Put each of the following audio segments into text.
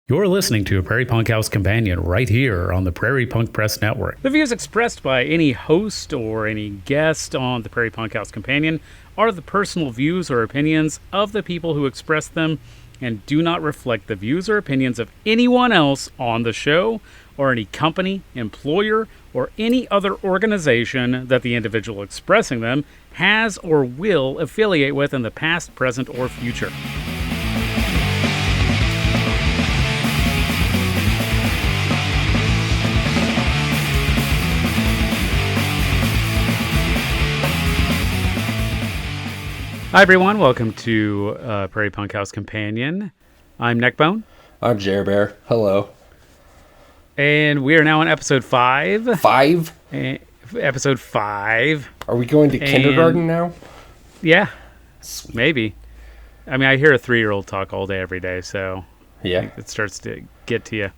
You're listening to a Prairie Punk House Companion right here on the Prairie Punk Press Network. The views expressed by any host or any guest on the Prairie Punk House Companion are the personal views or opinions of the people who express them and do not reflect the views or opinions of anyone else on the show or any company, employer, or any other organization that the individual expressing them has or will affiliate with in the past, present, or future. Hi, everyone. Welcome to Prairie Punk House Companion. I'm Neckbone. I'm Jerbear. Hello. And we are now on episode 5. 5? Episode 5. Are we going to kindergarten now? Yeah. Sweet. Maybe. I mean, I hear a 3-year-old talk all day, every day, so yeah, it starts to get to you.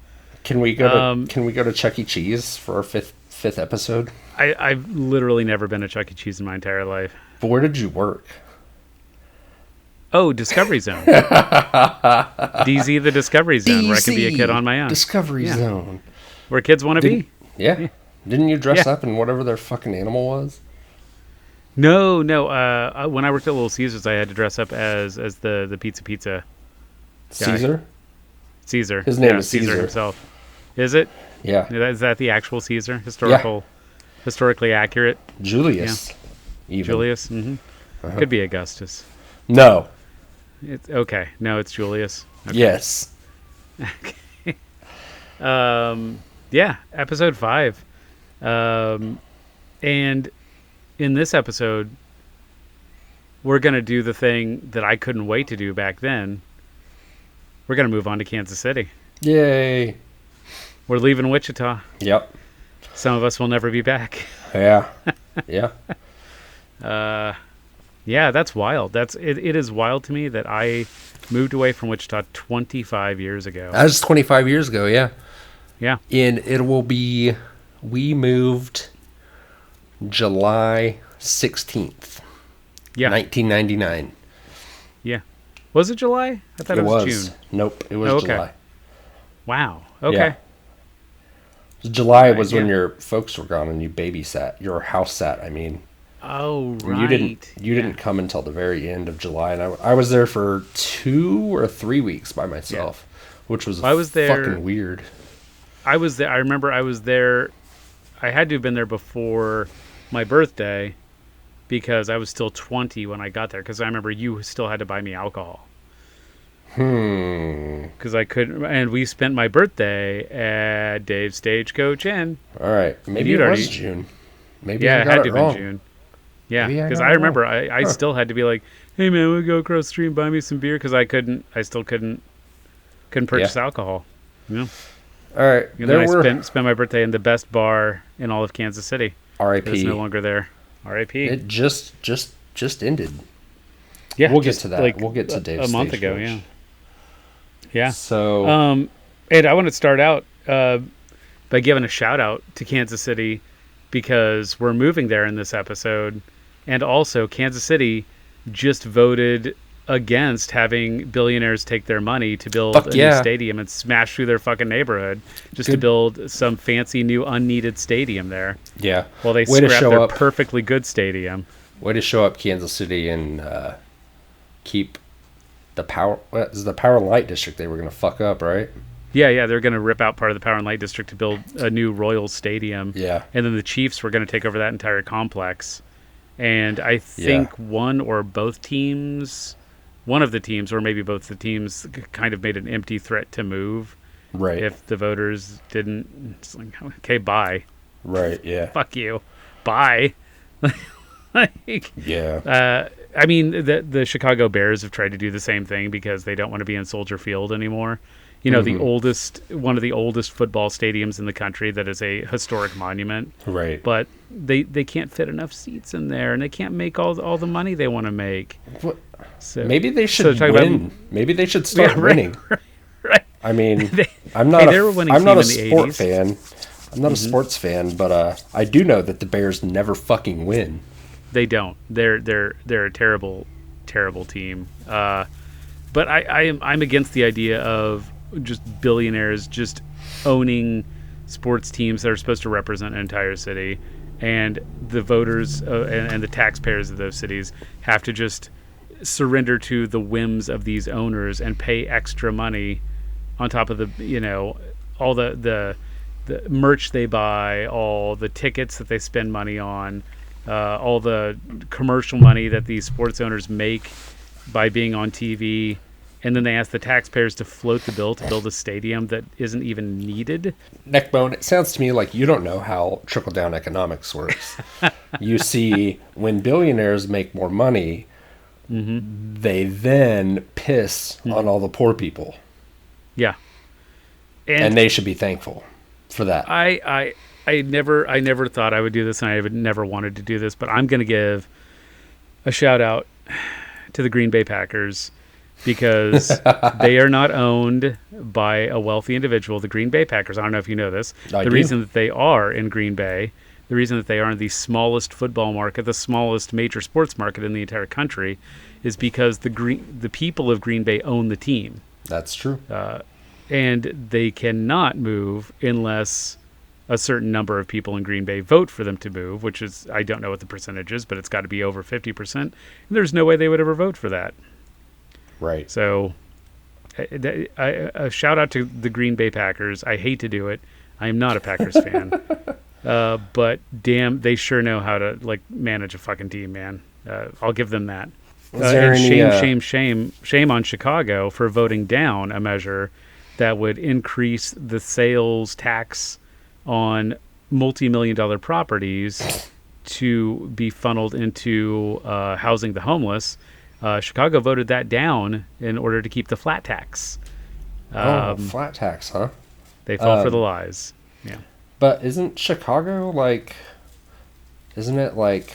Can we go to Chuck E. Cheese for our fifth episode? I've literally never been to Chuck E. Cheese in my entire life. But where did you work? Oh, Discovery Zone. DZ the Discovery Zone, where I can be a kid on my own. Discovery Zone. Where kids want to be. Yeah. Didn't you dress up in whatever their fucking animal was? No. When I worked at Little Caesars, I had to dress up as the pizza Caesar? Guy. Caesar. His name is Caesar himself. Is it? Yeah. Is that the actual Caesar? Historically accurate? Julius. Yeah. Julius? Mm-hmm. Uh-huh. Could be Augustus. No. It's okay. No, it's Julius. Okay. Yes. Yeah, episode 5. And in this episode, we're going to do the thing that I couldn't wait to do back then. We're going to move on to Kansas City. Yay. We're leaving Wichita. Yep. Some of us will never be back. Yeah. Yeah. Yeah, that's wild. It is wild to me that I moved away from Wichita 25 years ago. That was 25 years ago, yeah. Yeah. And it will be, we moved July 16th, 1999. Yeah. Was it July? I thought it was June. Nope, it was July. Wow. Okay. Yeah. July was when your folks were gone and you babysat. Your house sat, I mean. Oh, right. You didn't come until the very end of July, and I was there for 2 or 3 weeks by myself, which was fucking weird. I was there. I remember I was there. I had to have been there before my birthday because I was still 20 when I got there. Because I remember you still had to buy me alcohol. Because I couldn't, and we spent my birthday at Dave's Stagecoach Inn. All right, maybe it was June. Maybe I had to it wrong. be June. Yeah, because I remember I still had to be like, hey man, we'll go across the street and buy me some beer because I still couldn't purchase alcohol. Yeah. All right. And then I spent my birthday in the best bar in all of Kansas City. R.I.P. It's no longer there. R.I.P. It just ended. Yeah, we'll get to that. We'll get to Dave's a month ago. Yeah. Yeah. So, and I want to start out by giving a shout out to Kansas City because we're moving there in this episode. And also, Kansas City just voted against having billionaires take their money to build a new stadium and smash through their fucking neighborhood to build some fancy new unneeded stadium there. Yeah. Well, they scrapped their perfectly good stadium. Way to show up, Kansas City, and keep the power. What is the Power and Light District they were going to fuck up, right? Yeah, they're going to rip out part of the Power and Light District to build a new Royals Stadium. Yeah. And then the Chiefs were going to take over that entire complex. And I think one of the teams, or maybe both the teams, kind of made an empty threat to move. Right. If the voters didn't. It's like, okay, bye. Right, yeah. Fuck you. Bye. Yeah. I mean, the Chicago Bears have tried to do the same thing because they don't want to be in Soldier Field anymore. You know, one of the oldest football stadiums in the country that is a historic monument. Right. But they can't fit enough seats in there, and they can't make all the money they want to make. What? So maybe they should win. Maybe they should start winning. Right. I mean, I'm not a sports fan. I'm not a sports fan, but I do know that the Bears never fucking win. They don't. They're a terrible, terrible team. But I'm against the idea of just billionaires just owning sports teams that are supposed to represent an entire city, and the voters and the taxpayers of those cities have to just surrender to the whims of these owners and pay extra money on top of the, all the merch they buy, all the tickets that they spend money on, all the commercial money that these sports owners make by being on TV. And then they ask the taxpayers to float the bill to build a stadium that isn't even needed. Neckbone, it sounds to me like you don't know how trickle-down economics works. You see, when billionaires make more money, they then piss on all the poor people. Yeah. And they should be thankful for that. I never thought I would do this, and I would never wanted to do this, but I'm going to give a shout out to the Green Bay Packers, because they are not owned by a wealthy individual. The Green Bay Packers, I don't know if you know this, the reason that they are in Green Bay, the reason that they are in the smallest football market, the smallest major sports market in the entire country, is because the people of Green Bay own the team. That's true. And they cannot move unless a certain number of people in Green Bay vote for them to move, which is, I don't know what the percentage is, but it's got to be over 50%. And there's no way they would ever vote for that. Right. So a shout out to the Green Bay Packers. I hate to do it. I am not a Packers fan. But damn, they sure know how to manage a fucking team, man. I'll give them that. And shame on Chicago for voting down a measure that would increase the sales tax on multi-million-dollar properties to be funneled into housing the homeless. Chicago voted that down in order to keep the flat tax. Flat tax, huh? They fell for the lies. Yeah. But isn't Chicago isn't it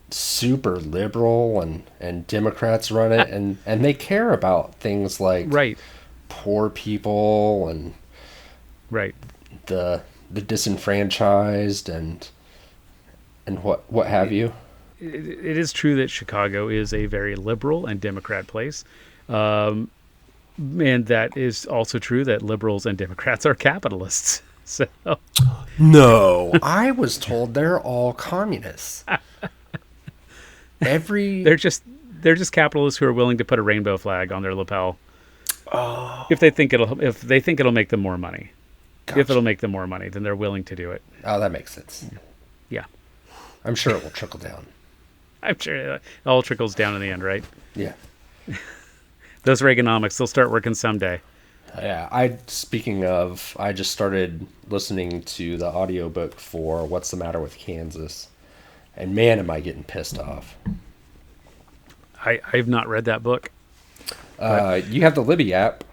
super liberal and Democrats run it and they care about things like poor people and the disenfranchised and what have you? It is true that Chicago is a very liberal and Democrat place. And that is also true that liberals and Democrats are capitalists. So no, I was told they're all communists. They're just capitalists who are willing to put a rainbow flag on their lapel. Oh. If they think it'll make them more money. Gotcha. If it'll make them more money, then they're willing to do it. Oh, that makes sense. Yeah. I'm sure it will trickle down. I'm sure it all trickles down in the end, right? Yeah. Those Reaganomics, they'll start working someday. Yeah. Speaking of, I just started listening to the audiobook for What's the Matter with Kansas. And man, am I getting pissed off. I've not read that book. You have the Libby app.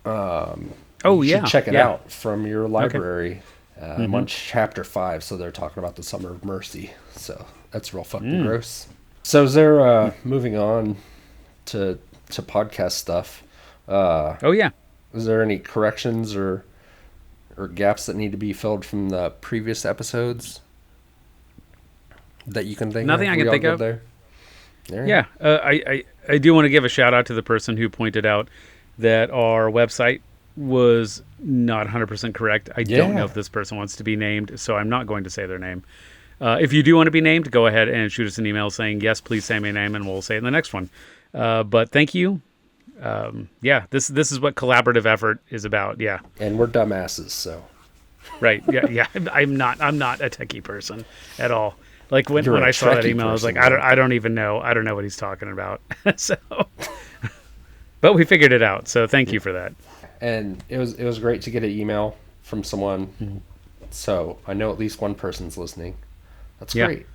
You should check it out from your library. Okay. I'm on chapter 5, so they're talking about the Summer of Mercy. So that's real fucking gross. So is there, moving on to podcast stuff? Is there any corrections or gaps that need to be filled from the previous episodes that you can think Nothing of? I can think of. There? Yeah. I do want to give a shout out to the person who pointed out that our website was not 100% correct. I don't know if this person wants to be named, so I'm not going to say their name. If you do want to be named, go ahead and shoot us an email saying, yes, please say my name, and we'll say it in the next one. But thank you. This is what collaborative effort is about. Yeah. And we're dumbasses, so. Right. Yeah. I'm not a techie person at all. Like when I saw that email, I was like, I don't even know. I don't know what he's talking about. So, but we figured it out. So thank you for that. And it was great to get an email from someone. Mm-hmm. So I know at least one person's listening. That's great.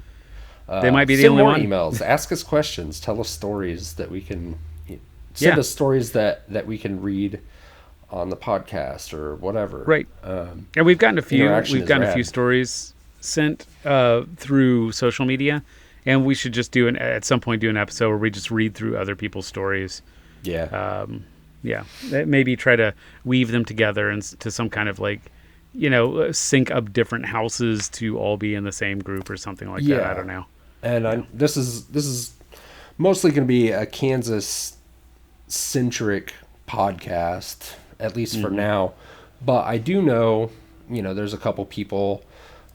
They might be the only one. Send more emails. Ask us questions. Tell us stories that we can send us stories that we can read on the podcast or whatever. Right. And we've gotten a few. We've gotten a few stories sent through social media, and we should just at some point do an episode where we just read through other people's stories. Yeah. Maybe try to weave them together into some kind of sync up different houses to all be in the same group or something like that. I don't know. And this is mostly going to be a Kansas centric podcast, at least for now. But I do know, there's a couple people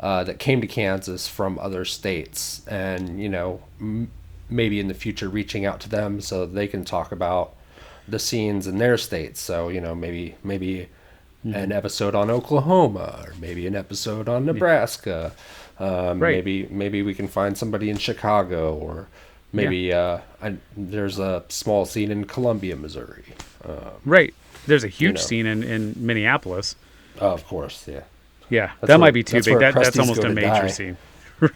that came to Kansas from other states, and maybe in the future reaching out to them so they can talk about the scenes in their states. So maybe an episode on Oklahoma, or maybe an episode on Nebraska. Right. Maybe we can find somebody in Chicago, or maybe there's a small scene in Columbia, Missouri. Right. There's a huge scene in Minneapolis. Oh, of course, yeah. Yeah, that might be too big. That's almost a major scene.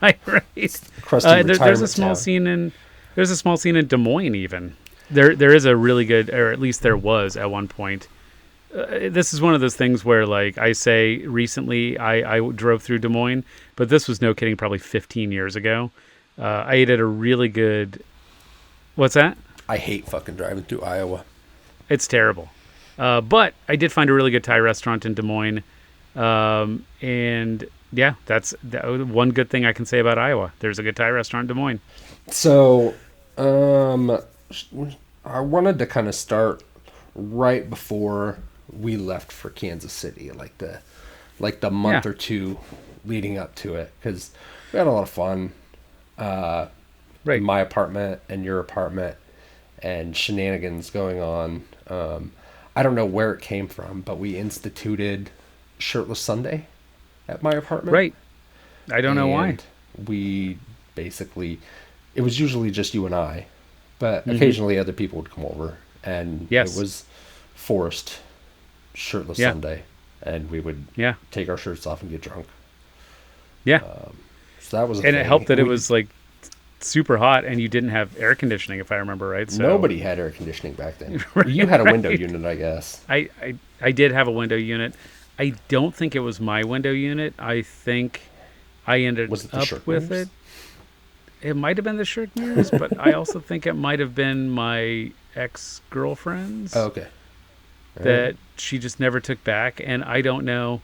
Right. There's a small scene in Des Moines even. There is a really good, or at least there was at one point. This is one of those things where, like I say, recently I drove through Des Moines, but this was, no kidding, probably 15 years ago. I ate at a really good... What's that? I hate fucking driving through Iowa. It's terrible. But I did find a really good Thai restaurant in Des Moines. And yeah, that's one good thing I can say about Iowa. There's a good Thai restaurant in Des Moines. So, I wanted to kind of start right before we left for Kansas City, like the month or two leading up to it, because we had a lot of fun. Right. My apartment and your apartment, and shenanigans going on. I don't know where it came from, but we instituted Shirtless Sunday at my apartment. Right. I don't know why. We basically, it was usually just you and I, but occasionally other people would come over, and it was forced Shirtless Sunday, and we would take our shirts off and get drunk. Yeah. So that was and it helped that it was like super hot and you didn't have air conditioning, if I remember right. So nobody had air conditioning back then. You had a window unit, I guess. I did have a window unit. I don't think it was my window unit. I think I ended up with it. It might have been the shirt mirrors, but I also think it might have been my ex-girlfriend's. Oh, okay. That she just never took back, and I don't know.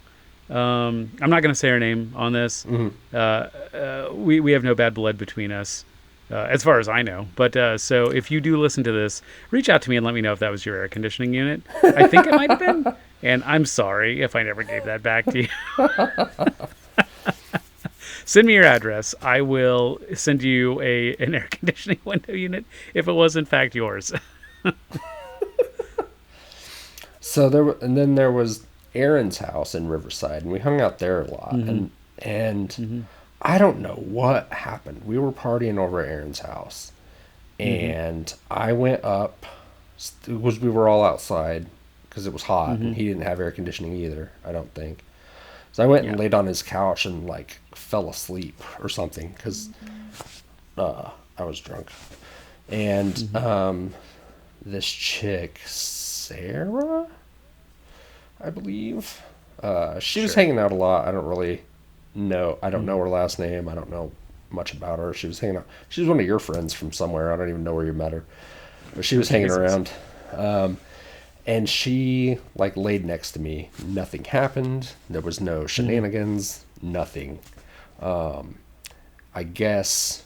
I'm not going to say her name on this. We have no bad blood between us, as far as I know. But so if you do listen to this, reach out to me and let me know if that was your air conditioning unit. I think it might have been, and I'm sorry if I never gave that back to you. Send me your address. I will send you an air conditioning window unit if it was in fact yours. So then there was Aaron's house in Riverside, and we hung out there a lot. And I don't know what happened. We were partying over at Aaron's house, and I went up. We were all outside because it was hot, and he didn't have air conditioning either, I don't think. So I went and laid on his couch and like fell asleep or something because I was drunk. And this chick, Sarah, I believe, she was hanging out a lot. I don't really know. I don't know her last name. I don't know much about her. She was hanging out. She was one of your friends from somewhere. I don't even know where you met her, but she was hanging around. And she like laid next to me. Nothing happened. There was no shenanigans. Nothing. I guess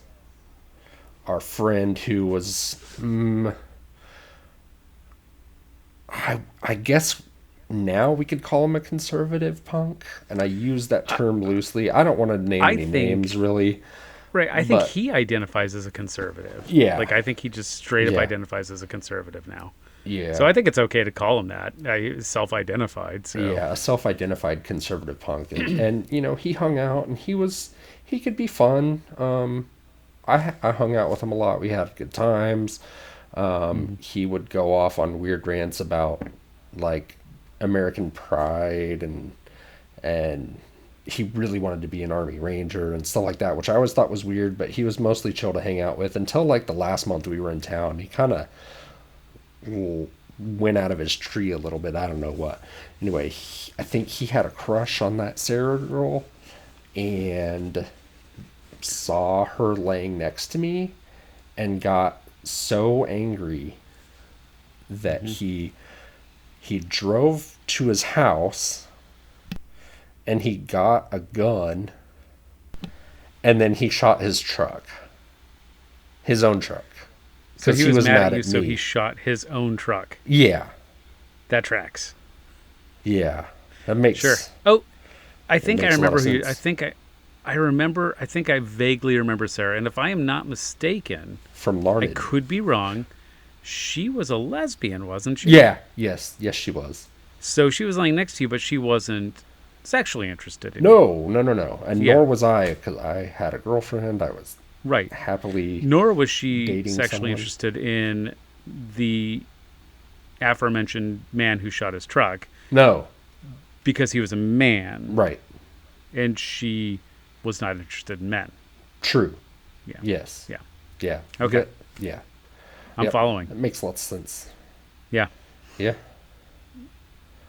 our friend who was, I guess now we could call him a conservative punk, and I use that term loosely. I don't want to name any names really. Right. I think he identifies as a conservative. Yeah. Like I think he just straight up identifies as a conservative now. Yeah. So I think it's okay to call him that. Self-identified. So. Yeah, a self-identified conservative punk, and he hung out, and he could be fun. I hung out with him a lot. We had good times. He would go off on weird rants about like American pride, and he really wanted to be an Army Ranger and stuff like that, which I always thought was weird. But he was mostly chill to hang out with until like the last month we were in town. He kind of went out of his tree a little bit. I don't know what. Anyway, I think he had a crush on that Sarah girl and saw her laying next to me and got so angry that he drove to his house and he got a gun and then he shot his truck, his own truck. So he was mad at you, so he shot his own truck. Yeah. That tracks. Yeah, that makes sure. Oh, I think I remember who. I think I vaguely remember Sarah, and if I am not mistaken, from Larned. I could be wrong. She was a lesbian, wasn't she? Yeah. Yes, she was. So she was lying next to you, but she wasn't sexually interested in you. No. And nor was I, because I had a girlfriend. I was happily Nor was she sexually someone. interested in the aforementioned man who shot his truck. No. Because he was a man. Right. And she was not interested in men. True. Yeah. Yes. Yeah. Yeah. Okay. Yeah. I'm following. It makes lots of sense. Yeah. Yeah.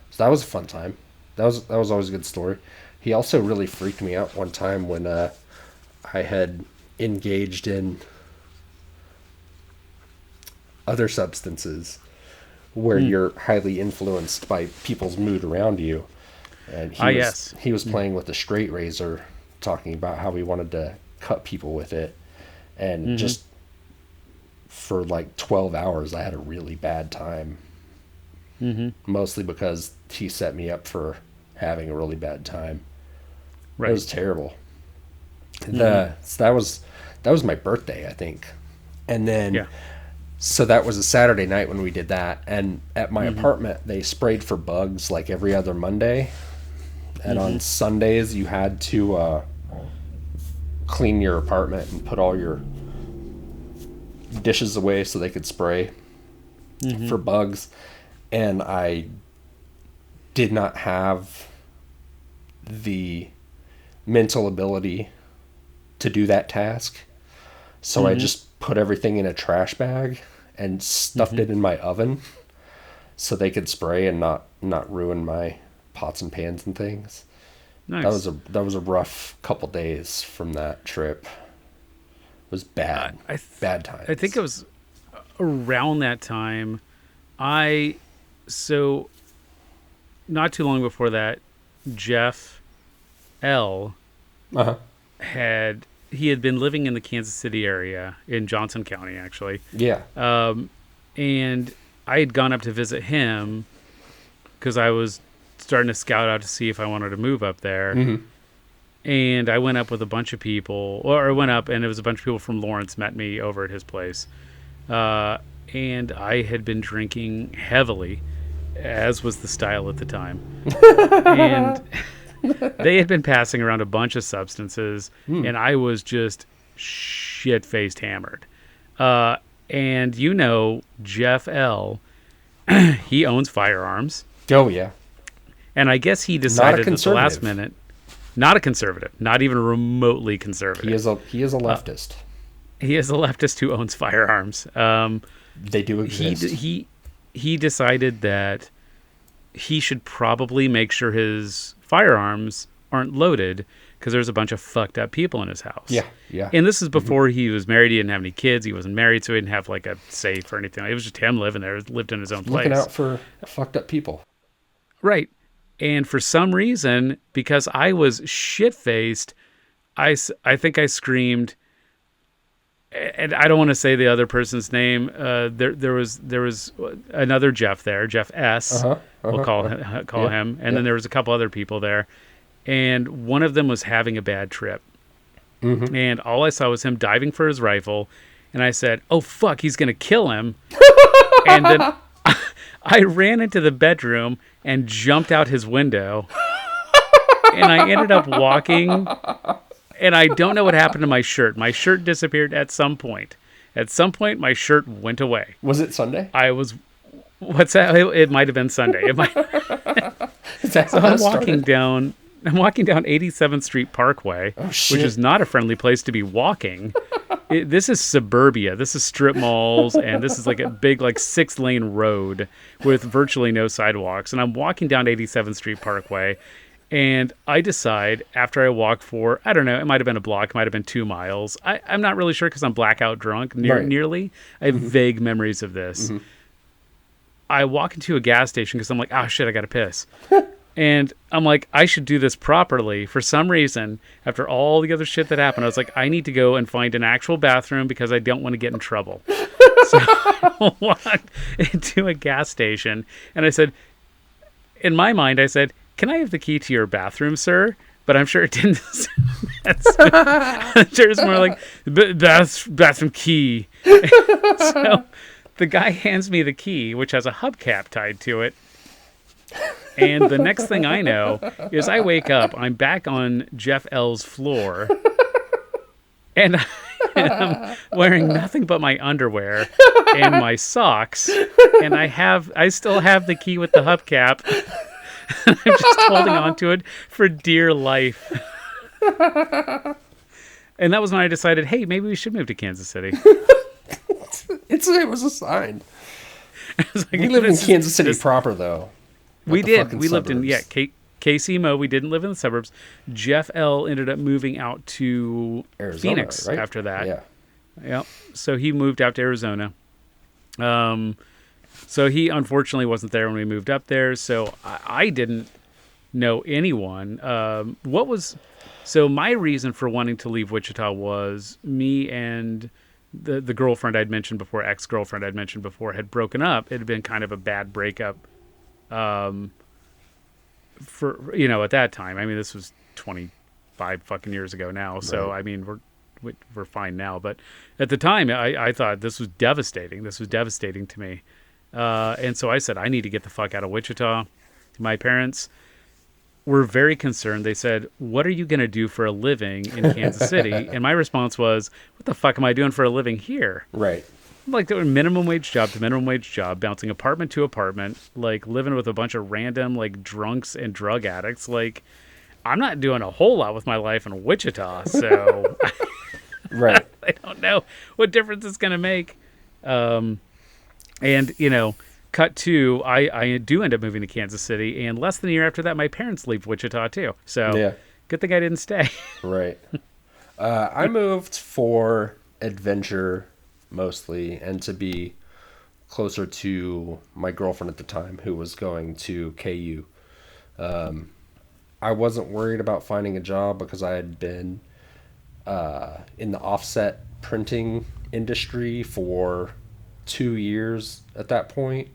So that was a fun time. That was always a good story. He also really freaked me out one time when I had engaged in other substances where you're highly influenced by people's mood around you. And he was playing with a straight razor, talking about how he wanted to cut people with it. And just for like 12 hours, I had a really bad time. Mostly because he set me up for having a really bad time. Right. It was terrible. So that was my birthday, I think. And then, so that was a Saturday night when we did that. And at my apartment, they sprayed for bugs like every other Monday. And on Sundays, you had to clean your apartment and put all your dishes away so they could spray for bugs. And I did not have the mental ability to do that task. So I just put everything in a trash bag and stuffed it in my oven so they could spray and not ruin my pots and pans and things. Nice. That was a rough couple days from that trip. It was bad. Bad times. I think it was around that time. So not too long before that, Jeff L. had been living in the Kansas City area in Johnson County, actually. Yeah. And I had gone up to visit him because I was starting to scout out to see if I wanted to move up there. And I went up with a bunch of people, or I went up and it was a bunch of people from Lawrence met me over at his place. And I had been drinking heavily, as was the style at the time. And they had been passing around a bunch of substances, and I was just shit-faced hammered. And Jeff L., he owns firearms. Oh, yeah. And I guess he decided at the last minute, not a conservative, not even remotely conservative. He is a leftist. He is a leftist who owns firearms. They do exist. He decided that he should probably make sure his firearms aren't loaded because there's a bunch of fucked up people in his house. Yeah. And this is before he was married. He didn't have any kids. He wasn't married, so he didn't have like a safe or anything. It was just him living there, lived in his own place. Looking out for fucked up people. Right. And for some reason, because I was shit-faced, I think I screamed, and I don't want to say the other person's name. There was another Jeff there, Jeff S. We'll call him, and then there was a couple other people there, and one of them was having a bad trip, and all I saw was him diving for his rifle, and I said, "Oh fuck, he's gonna kill him," and then I ran into the bedroom and jumped out his window, and I ended up walking. And I don't know what happened to my shirt. My shirt disappeared at some point. At some point, my shirt went away. Was it Sunday? What's that? It might have been Sunday. So I'm walking down 87th Street Parkway, which is not a friendly place to be walking. This is suburbia. This is strip malls, and this is like a big, like 6-lane road with virtually no sidewalks. And I'm walking down 87th Street Parkway. And I decide after I walk for, I don't know, it might have been a block, it might have been 2 miles. I'm not really sure because I'm blackout drunk, nearly. I have vague memories of this. I walk into a gas station because I'm like, oh shit, I got to piss. And I'm like, I should do this properly. For some reason, after all the other shit that happened, I was like, I need to go and find an actual bathroom because I don't want to get in trouble. So I walked into a gas station and I said, in my mind, I said, can I have the key to your bathroom, sir? But I'm sure it didn't. I'm sure it's more like bathroom key. So the guy hands me the key, which has a hubcap tied to it. And the next thing I know is I wake up, I'm back on Jeff L's floor, and I'm wearing nothing but my underwear and my socks, and I still have the key with the hubcap. I'm just holding on to it for dear life. And that was when I decided, hey, maybe we should move to Kansas City. It was a sign. Like, we live in Kansas City proper, though. We did. We lived in KCMO. We didn't live in the suburbs. Jeff L. ended up moving out to Arizona, Phoenix right? After that. Yeah. Yep. So he moved out to Arizona. So he unfortunately wasn't there when we moved up there. So I didn't know anyone. So my reason for wanting to leave Wichita was me and the girlfriend I'd mentioned before, ex-girlfriend I'd mentioned before, had broken up. It had been kind of a bad breakup. For at that time, I mean, this was 25 fucking years ago now. So right. I mean, we're fine now, but at the time, I thought this was devastating. This was devastating to me, and so I said, I need to get the fuck out of Wichita. My parents were very concerned. They said, "What are you going to do for a living in Kansas City?" And my response was, "What the fuck am I doing for a living here?" Right. Like minimum wage job to minimum wage job, bouncing apartment to apartment, like living with a bunch of random like drunks and drug addicts. Like, I'm not doing a whole lot with my life in Wichita, so right. I don't know what difference it's going to make. And cut to, I do end up moving to Kansas City, and less than a year after that, my parents leave Wichita too. So yeah. Good thing I didn't stay. Right. I moved for adventure mostly, and to be closer to my girlfriend at the time, who was going to KU. I wasn't worried about finding a job because I had been in the offset printing industry for 2 years at that point.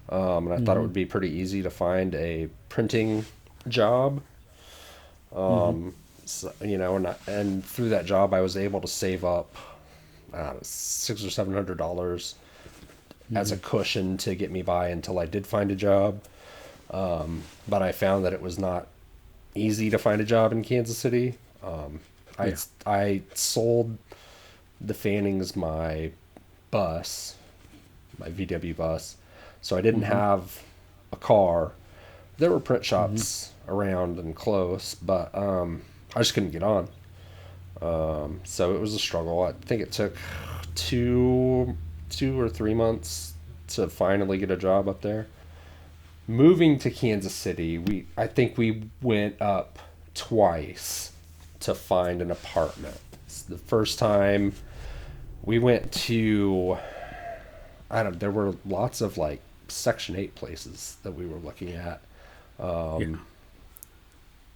And I thought it would be pretty easy to find a printing job. So, and through that job, I was able to save up $600 or $700 as a cushion to get me by until I did find a job. But I found that it was not easy to find a job in Kansas City. I sold the Fannings my bus, my VW bus, so I didn't have a car. There were print shops around and close, but I just couldn't get on. So it was a struggle. I think it took two or 3 months to finally get a job up there. Moving to Kansas City, I think we went up twice to find an apartment. The first time we went to, there were lots of like Section 8 places that we were looking at.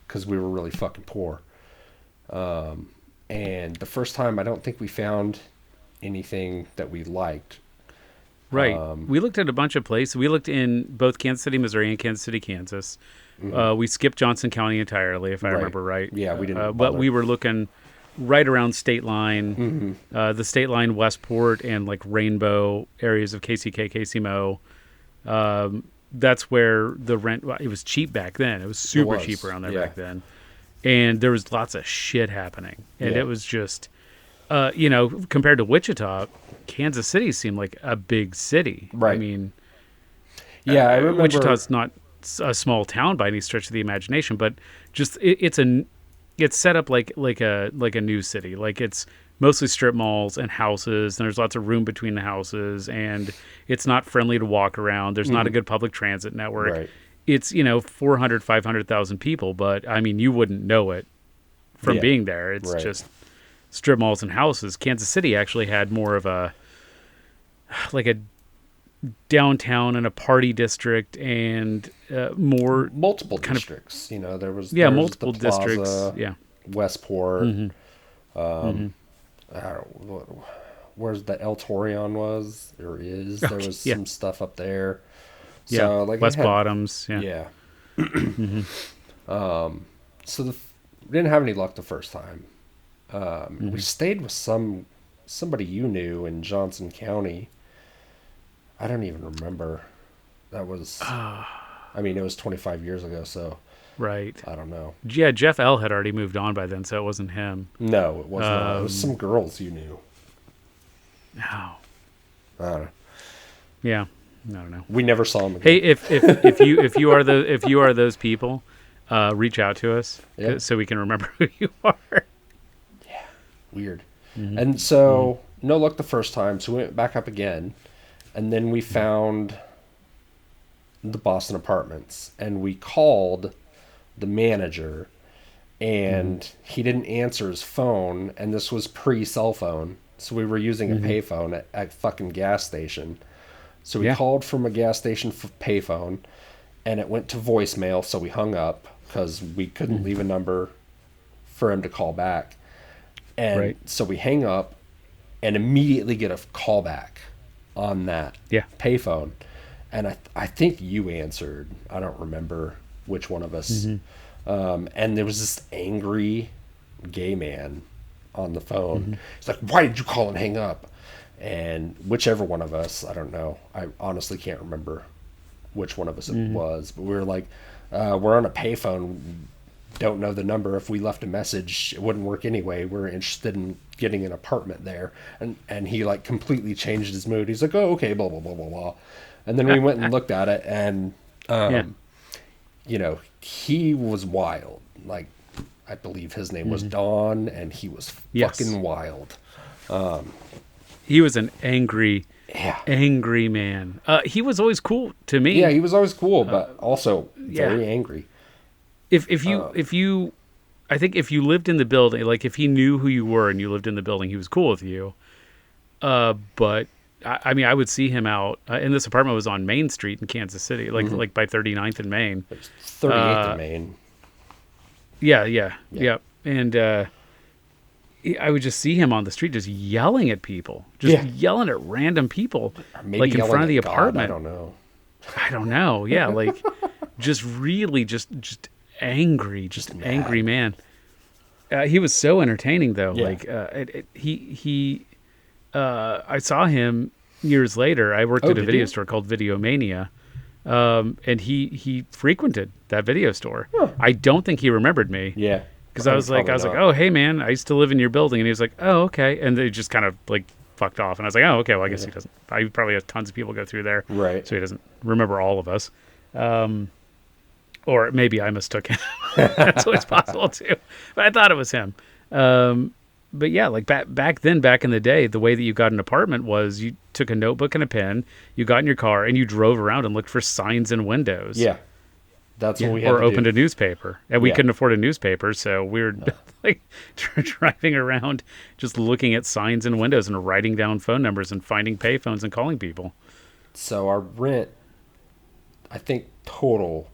Because we were really fucking poor. And the first time, I don't think we found anything that we liked. Right. We looked at a bunch of places. We looked in both Kansas City, Missouri, and Kansas City, Kansas. We skipped Johnson County entirely, if I remember right. Yeah, we didn't. But we were looking right around State Line, the State Line, Westport, and like Rainbow areas of KCK, KCMO. That's where the rent, it was cheap back then. It was super cheap around there back then. And there was lots of shit happening. And it was just, compared to Wichita, Kansas City seemed like a big city. Right. I mean, I remember Wichita's not a small town by any stretch of the imagination, but just it's set up like a new city. Like it's mostly strip malls and houses, and there's lots of room between the houses, and it's not friendly to walk around. There's not a good public transit network. Right. It's 400, 500,000 people, but I mean you wouldn't know it from being there. It's just strip malls and houses. Kansas City actually had more of a downtown in a party district and more multiple kind districts. There was multiple the Plaza, districts. Yeah, Westport. Where's the El Torreon was or is? There was some stuff up there. So like West Bottoms. Yeah. So we didn't have any luck the first time. We stayed with somebody you knew in Johnson County. I don't even remember. That was, it was 25 years ago, so. Right. I don't know. Yeah, Jeff L. had already moved on by then, so it wasn't him. No, it wasn't. It was some girls you knew. Oh. I don't know. Yeah, I don't know. We never saw him again. Hey, if you are those people, reach out to us so we can remember who you are. Yeah, weird. And so no luck the first time, so we went back up again, and then we found the Boston Apartments, and we called the manager, and he didn't answer his phone, and this was pre-cell phone, so we were using a payphone at a fucking gas station. So we called from a gas station payphone, and it went to voicemail, so we hung up because we couldn't leave a number for him to call back. And so we hang up and immediately get a call back on that payphone. And I think you answered. I don't remember which one of us. And there was this angry gay man on the phone. He's like, "Why did you call and hang up?" And whichever one of us, I don't know. I honestly can't remember which one of us it was. But we were like, we're on a payphone. Don't know the number. If we left a message, it wouldn't work anyway. We're interested in getting an apartment there. And he like completely changed his mood. He's like, "Oh, okay, blah, blah, blah, blah, blah." And then we went and looked at it, and, he was wild. Like, I believe his name was Don, and he was fucking wild. He was an angry man. He was always cool to me. Yeah, he was always cool, but also very angry. If you, I think if you lived in the building, like if he knew who you were and you lived in the building, he was cool with you. But I would see him out, and this apartment was on Main Street in Kansas City, like by 39th and Main. 38th and Main. Yeah. And I would just see him on the street just yelling at people, yelling at random people, like in front of the apartment. I don't know. Yeah, like just really just angry, just angry man. He was so entertaining though. Yeah. Like I saw him years later. I worked at a video store called Video Mania, and he frequented that video store. Huh. I don't think he remembered me. Yeah, because I was like, "Oh, hey man, I used to live in your building," and he was like, "Oh, okay," and they just kind of like fucked off. And I was like, "Oh, okay, well, I guess he doesn't. I probably has tons of people go through there, right? So he doesn't remember all of us." Or maybe I mistook him. That's always possible too. But I thought it was him. But yeah, like back then, back in the day, the way that you got an apartment was you took a notebook and a pen, you got in your car, and you drove around and looked for signs in windows. Yeah, that's what we had to opened do. A newspaper, and we couldn't afford a newspaper, so we were like driving around, just looking at signs in windows and writing down phone numbers and finding payphones and calling people. So our rent, I think total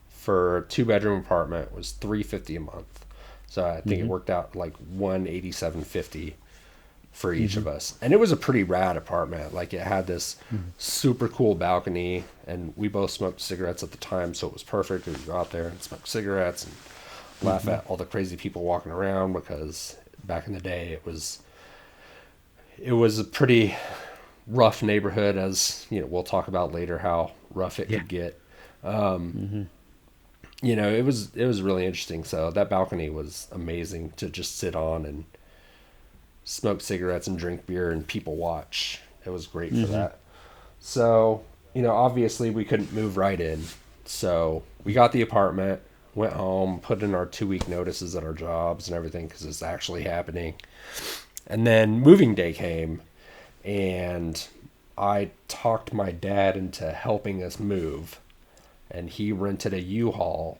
for a 2-bedroom apartment was $350 a month. So I think it worked out like $187.50 for each of us. And it was a pretty rad apartment. Like it had this super cool balcony, and we both smoked cigarettes at the time, so it was perfect. We could go out there and smoke cigarettes and laugh at all the crazy people walking around, because back in the day it was a pretty rough neighborhood, as we'll talk about later how rough it could get. It was really interesting. So that balcony was amazing to just sit on and smoke cigarettes and drink beer and people watch. It was great for that. So, obviously we couldn't move right in. So we got the apartment, went home, put in our 2-week notices at our jobs and everything, because it's actually happening. And then moving day came, and I talked my dad into helping us move. And he rented a U-Haul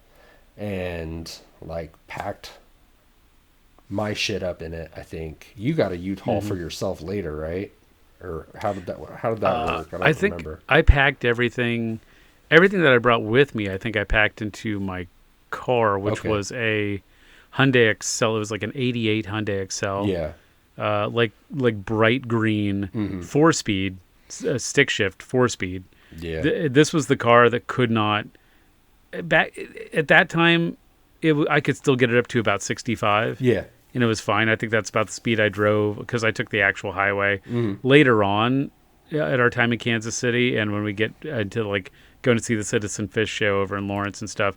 and like packed my shit up in it. I think you got a U-Haul for yourself later, right? or how did that work? I don't remember. I packed everything that I brought with me. I think I packed into my car, which was a Hyundai Excel. It was like an '88 Hyundai Excel. Yeah. Like bright green, 4-speed, stick shift, 4-speed. Yeah. This was the car that could not. Back at that time, I could still get it up to about 65. Yeah. And it was fine. I think that's about the speed I drove because I took the actual highway. Later on, at our time in Kansas City, and when we get into like going to see the Citizen Fish show over in Lawrence and stuff,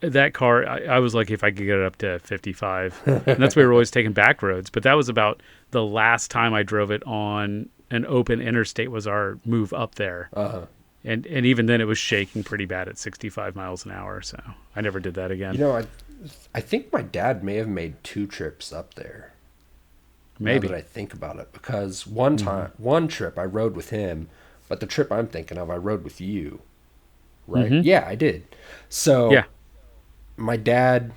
that car, I was lucky if I could get it up to 55. And that's why we were always taking back roads. But that was about the last time I drove it on an open interstate was our move up there. Uh-huh. And even then it was shaking pretty bad at 65 miles an hour. So I never did that again. You know, I think my dad may have made 2 trips up there. Maybe. Now that I think about it. Because one trip I rode with him, but the trip I'm thinking of, I rode with you. Right? Yeah, I did. So my dad,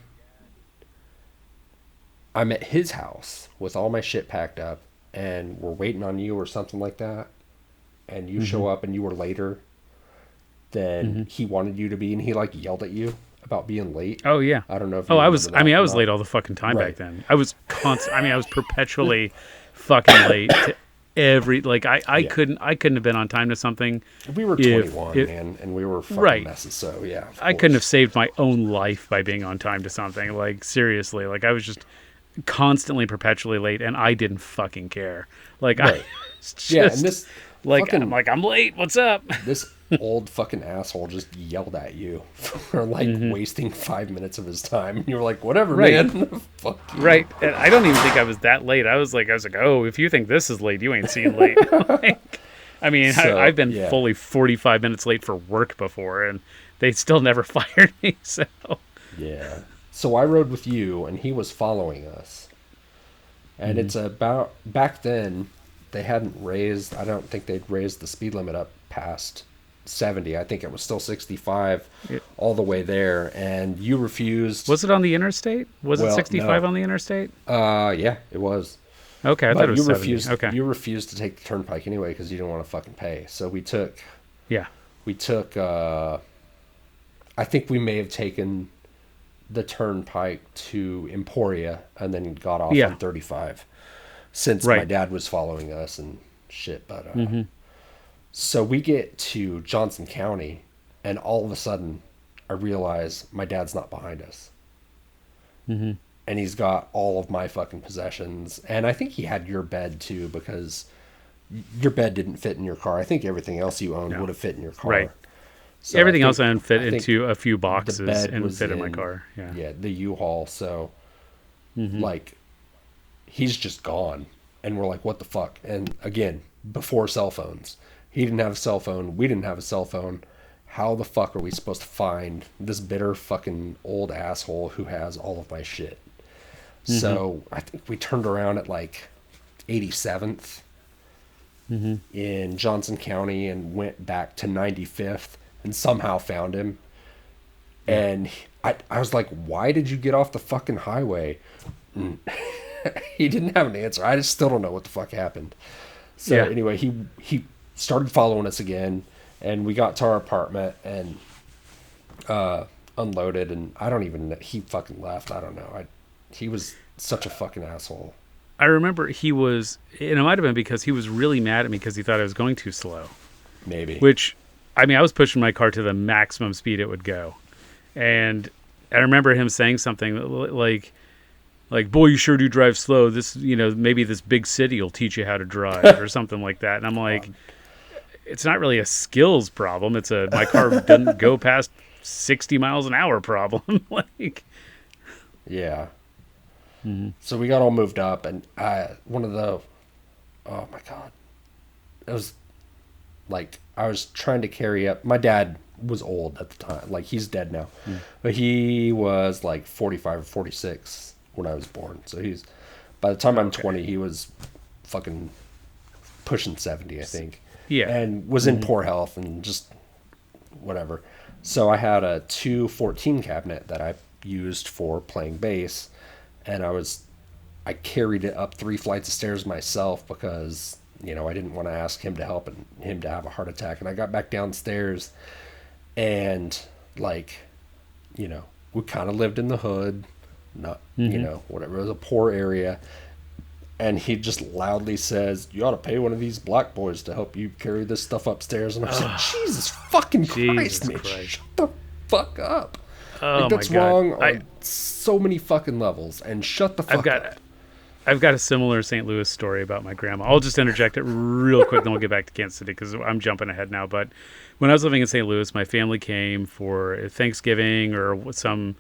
I'm at his house with all my shit packed up, and we're waiting on you or something like that. And you show up and you were later than he wanted you to be, and he like yelled at you about being late. Oh yeah. I don't know if I was late all the fucking time back then. I was I was perpetually fucking late to every I couldn't have been on time to something. We were 21, man, and we were fucking messes, so yeah. I couldn't have saved my own life by being on time to something. Like seriously, like I was just constantly perpetually late and I didn't fucking care. Like I just and this like fucking, I'm late. What's up? This old fucking asshole just yelled at you for like wasting 5 minutes of his time. And you were like, whatever, man. Fuck you. Right. And I don't even think I was that late. I was like, oh, if you think this is late, you ain't seen late. I've been fully 45 minutes late for work before, and they still never fired me. So yeah. So I rode with you, and he was following us. And it's about back then. They hadn't raised. I don't think they'd raised the speed limit up past 70. I think it was still 65 all the way there, and you refused. Was it on the interstate? Was it 65 on the interstate? Yeah, it was. Okay, I thought it was 70. Refused, okay. You refused to take the turnpike anyway because you didn't want to fucking pay. So we took. Yeah. We took. I think we may have taken the turnpike to Emporia and then got off on 35. Since my dad was following us and shit. But so we get to Johnson County, and all of a sudden, I realize my dad's not behind us. And he's got all of my fucking possessions. And I think he had your bed, too, because your bed didn't fit in your car. I think everything else you owned would have fit in your car. Right. So everything else I owned fit into a few boxes and fit in my car. Yeah, the U-Haul. So, like... he's just gone. And we're like, what the fuck? And again, before cell phones. He didn't have a cell phone. We didn't have a cell phone. How the fuck are we supposed to find this bitter fucking old asshole who has all of my shit? So I think we turned around at like 87th in Johnson County and went back to 95th and somehow found him. And I was like, why did you get off the fucking highway? He didn't have an answer. I just still don't know what the fuck happened. So anyway, he started following us again, and we got to our apartment and unloaded, and I don't even know. He fucking left. I don't know. He was such a fucking asshole. I remember he was, and it might have been because he was really mad at me because he thought I was going too slow. Maybe. Which, I mean, I was pushing my car to the maximum speed it would go. And I remember him saying something like, boy, you sure do drive slow. This, maybe this big city will teach you how to drive or something like that. And I'm like, it's not really a skills problem. It's my car doesn't go past 60 miles an hour problem. Yeah. So we got all moved up, and oh my God. It was like, I was trying to carry up. My dad was old at the time. Like, he's dead now. But he was like 45 or 46 when I was born. So by the time I'm 20, he was fucking pushing 70, I think. Yeah. And was in poor health and just whatever. So I had a 214 cabinet that I used for playing bass, and I carried it up 3 flights of stairs myself because I didn't want to ask him to help and him to have a heart attack. And I got back downstairs and like, we kind of lived in the hood, not, whatever. It was a poor area. And he just loudly says, "You ought to pay one of these black boys to help you carry this stuff upstairs." And I was like, Jesus fucking Christ, man. Shut the fuck up. Oh, that's my God. wrong on so many fucking levels. And shut the fuck up. I've got a similar St. Louis story about my grandma. I'll just interject it real quick, then we'll get back to Kansas City because I'm jumping ahead now. But when I was living in St. Louis, my family came for Thanksgiving or some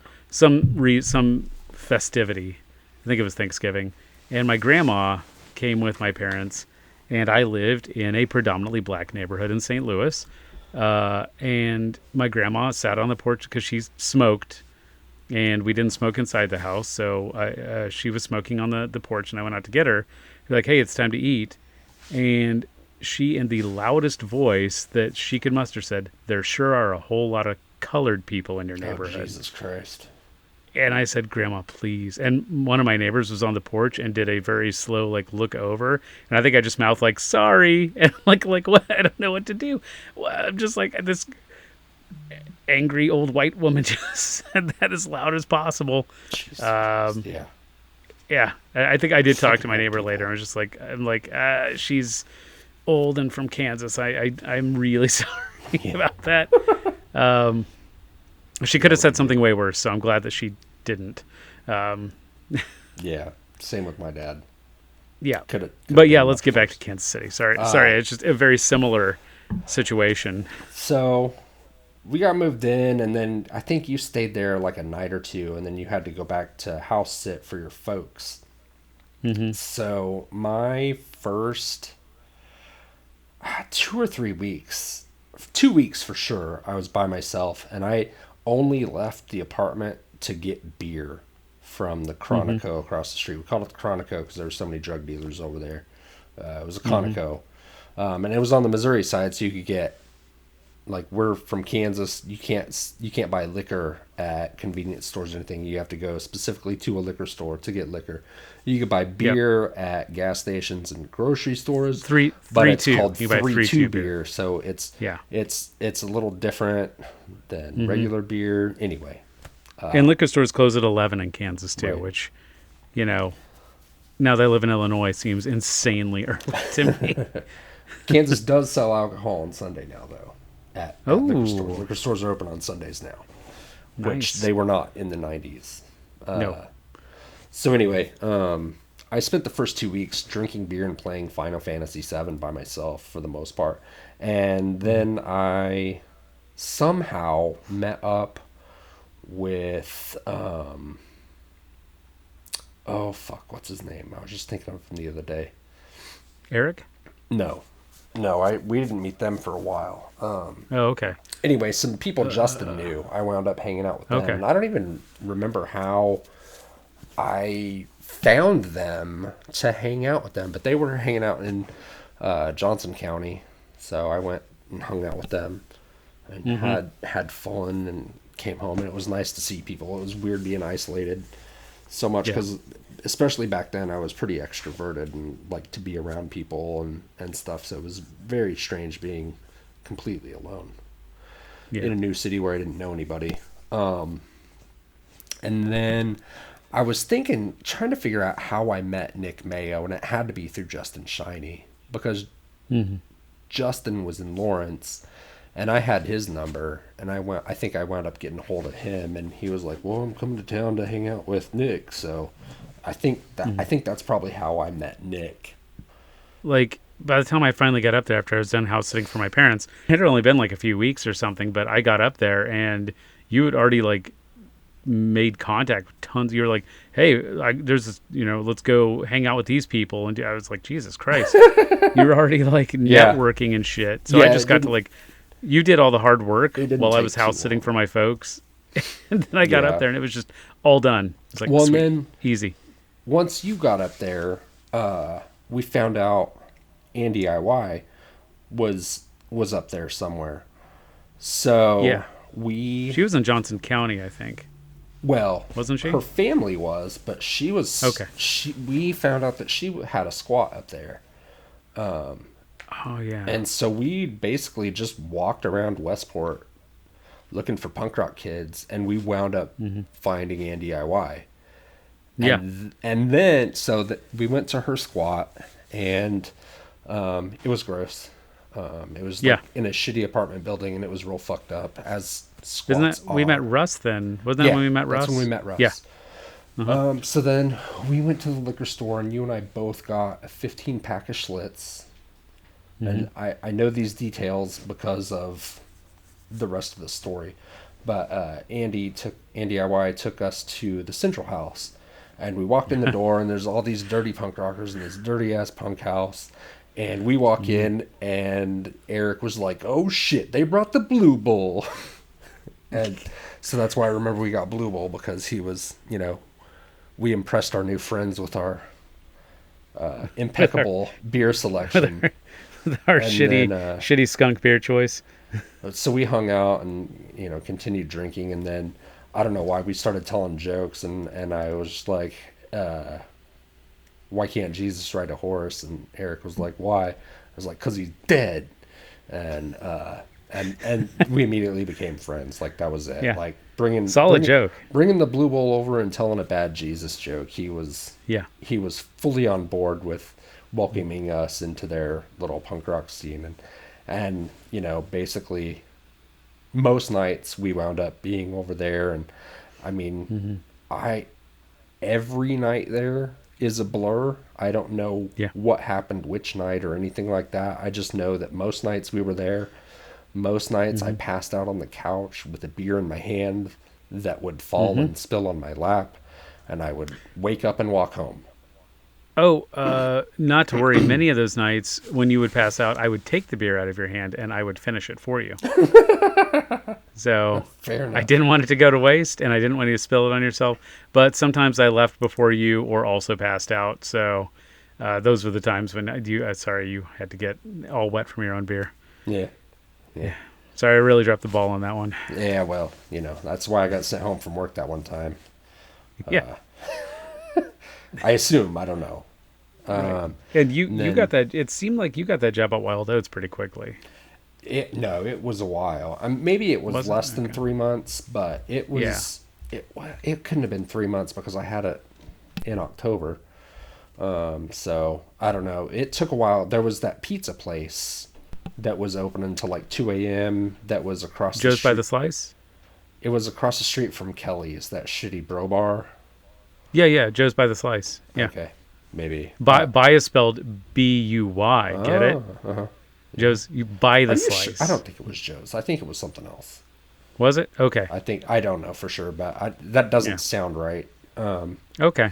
festivity. I think it was Thanksgiving. And my grandma came with my parents, and I lived in a predominantly black neighborhood in St. Louis. And my grandma sat on the porch because she smoked, and we didn't smoke inside the house. So she was smoking on the porch, and I went out to get her. Like, hey, it's time to eat. And she, in the loudest voice that she could muster, said, "There sure are a whole lot of colored people in your neighborhood." Oh, Jesus Christ. And I said, "Grandma, please." And one of my neighbors was on the porch and did a very slow, look over. And I think I just mouthed, "Sorry." And like what? I don't know what to do. Well, I'm just like, this angry old white woman just said that as loud as possible. Yeah. Yeah. I think I did talk to my neighbor later. I was just like, she's old and from Kansas. I'm really sorry about that. She could have said something way worse, so I'm glad that she didn't. Yeah, same with my dad. Yeah, but yeah, let's get back to Kansas City. Sorry, it's just a very similar situation. So we got moved in, and then I think you stayed there like a night or two, and then you had to go back to house sit for your folks. Mm-hmm. So my first 2 or 3 weeks, 2 weeks for sure, I was by myself, and I only left the apartment to get beer from the Chronico across the street. We called it the Chronico because there were so many drug dealers over there. It was a Conoco. And it was on the Missouri side, so you could get, like, we're from Kansas, you can't buy liquor at convenience stores or anything. You have to go specifically to a liquor store to get liquor. You could buy beer at gas stations and grocery stores. But it's called 3-2 beer, so it's a little different than regular beer. Anyway, and liquor stores close at 11 in Kansas too, which, now that I live in Illinois, seems insanely early to me. Kansas does sell alcohol on Sunday now, though. At liquor stores. Liquor stores are open on Sundays now, which they were not in the 90s. No. So anyway, I spent the first 2 weeks drinking beer and playing Final Fantasy VII by myself for the most part. And then I somehow met up with, what's his name? I was just thinking of him the other day. Eric? No, we didn't meet them for a while. Okay. Anyway, some people Justin knew. I wound up hanging out with them. Okay. And I don't even remember how I found them to hang out with them, but they were hanging out in Johnson County, so I went and hung out with them and had fun and came home, and it was nice to see people. It was weird being isolated so much because especially back then I was pretty extroverted and like to be around people and stuff, so it was very strange being completely alone in a new city where I didn't know anybody. And then I was trying to figure out how I met Nick Mayo, and it had to be through Justin Shiney because Justin was in Lawrence, and I had his number, and I think I wound up getting a hold of him, and he was like, "Well, I'm coming to town to hang out with Nick," so I think that's probably how I met Nick. Like, by the time I finally got up there after I was done house sitting for my parents, it had only been like a few weeks or something, but I got up there and you had already like made contact with tons. You were like, "Hey, there's this, let's go hang out with these people." And I was like, Jesus Christ, you were already like networking and shit. So I just got to like, you did all the hard work while I was house sitting for my folks. And then I got up there and it was just all done. It's like, well, sweet, then easy. Once you got up there, we found out Andy IY was up there somewhere. So she was in Johnson County, I think. Well, wasn't she? Her family was, but she was okay. We found out that she had a squat up there. Oh yeah. And so we basically just walked around Westport looking for punk rock kids, and we wound up finding Andy IY. Yeah. And then so that we went to her squat, and it was gross. It was like in a shitty apartment building, and it was real fucked up, as squats Isn't that we met Russ then? Wasn't that when we met Russ? That's when we met Russ. Yeah. So then we went to the liquor store, and you and I both got a 15 pack of Schlitz. And I know these details because of the rest of the story. But Andy IY took us to the Central House. And we walked in the door, and there's all these dirty punk rockers in this dirty-ass punk house. And we walk in, and Eric was like, oh, shit, they brought the Blue Bull. And so that's why I remember we got Blue Bull, because he was, we impressed our new friends with our impeccable beer selection. Our shitty skunk beer choice. So we hung out and, continued drinking. And then I don't know why we started telling jokes. And I was just like, why can't Jesus ride a horse? And Eric was like, why? I was like, 'cause he's dead. And we immediately became friends. Like, that was it. Yeah. Like bringing joke. Bringing the Blue Bowl over and telling a bad Jesus joke. He was fully on board with welcoming us into their little punk rock scene. And basically most nights we wound up being over there. And I mean, every night there is a blur. I don't know what happened which night or anything like that. I just know that most nights we were there. Most nights I passed out on the couch with a beer in my hand that would fall and spill on my lap, and I would wake up and walk home. Oh, not to worry. Many of those nights when you would pass out, I would take the beer out of your hand and I would finish it for you. So Fair enough. I didn't want it to go to waste, and I didn't want you to spill it on yourself. But sometimes I left before you or also passed out. So those were the times when you had to get all wet from your own beer. Yeah. Sorry, I really dropped the ball on that one. Yeah, well, that's why I got sent home from work that one time. Yeah. I assume. I don't know. Right. And you got that. It seemed like you got that job at Wild Oats pretty quickly. It was a while. Maybe it was less than 3 months, but it was. Yeah. It couldn't have been 3 months because I had it in October. So I don't know. It took a while. There was that pizza place that was open until like 2 a.m. That was across Joe's by the Slice? It was across the street from Kelly's, that shitty bro bar. Yeah, Joe's by the Slice. Yeah. Okay, maybe. Buy is spelled B-U-Y. Get it? Uh-huh. Joe's, you buy the Slice. I don't think it was Joe's. I think it was something else. Was it? Okay. I don't know for sure, but that doesn't sound right. Okay.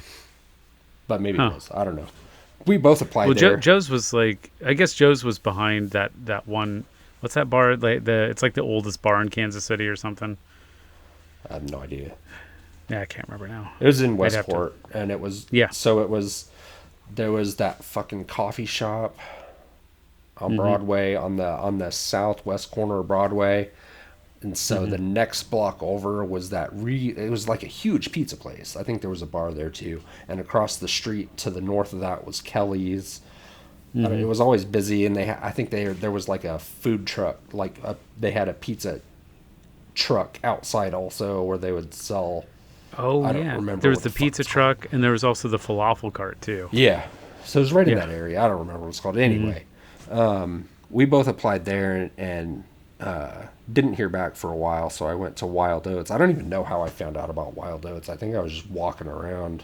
But maybe it was. I don't know. We both applied there. Well, Joe's was like, I guess Joe's was behind that one. What's that bar? It's like the oldest bar in Kansas City or something. I have no idea. Yeah, I can't remember now. It was in Westport, and it was So there was that fucking coffee shop on Broadway on the southwest corner of Broadway, and so the next block over was it was like a huge pizza place. I think there was a bar there too, and across the street to the north of that was Kelly's. It was always busy, and I think there was like a food truck, they had a pizza truck outside also where they would sell. Oh, I don't remember. There was the pizza truck, and there was also the falafel cart, too. Yeah. So it was right in that area. I don't remember what it's called. Anyway, we both applied there and didn't hear back for a while, so I went to Wild Oats. I don't even know how I found out about Wild Oats. I think I was just walking around.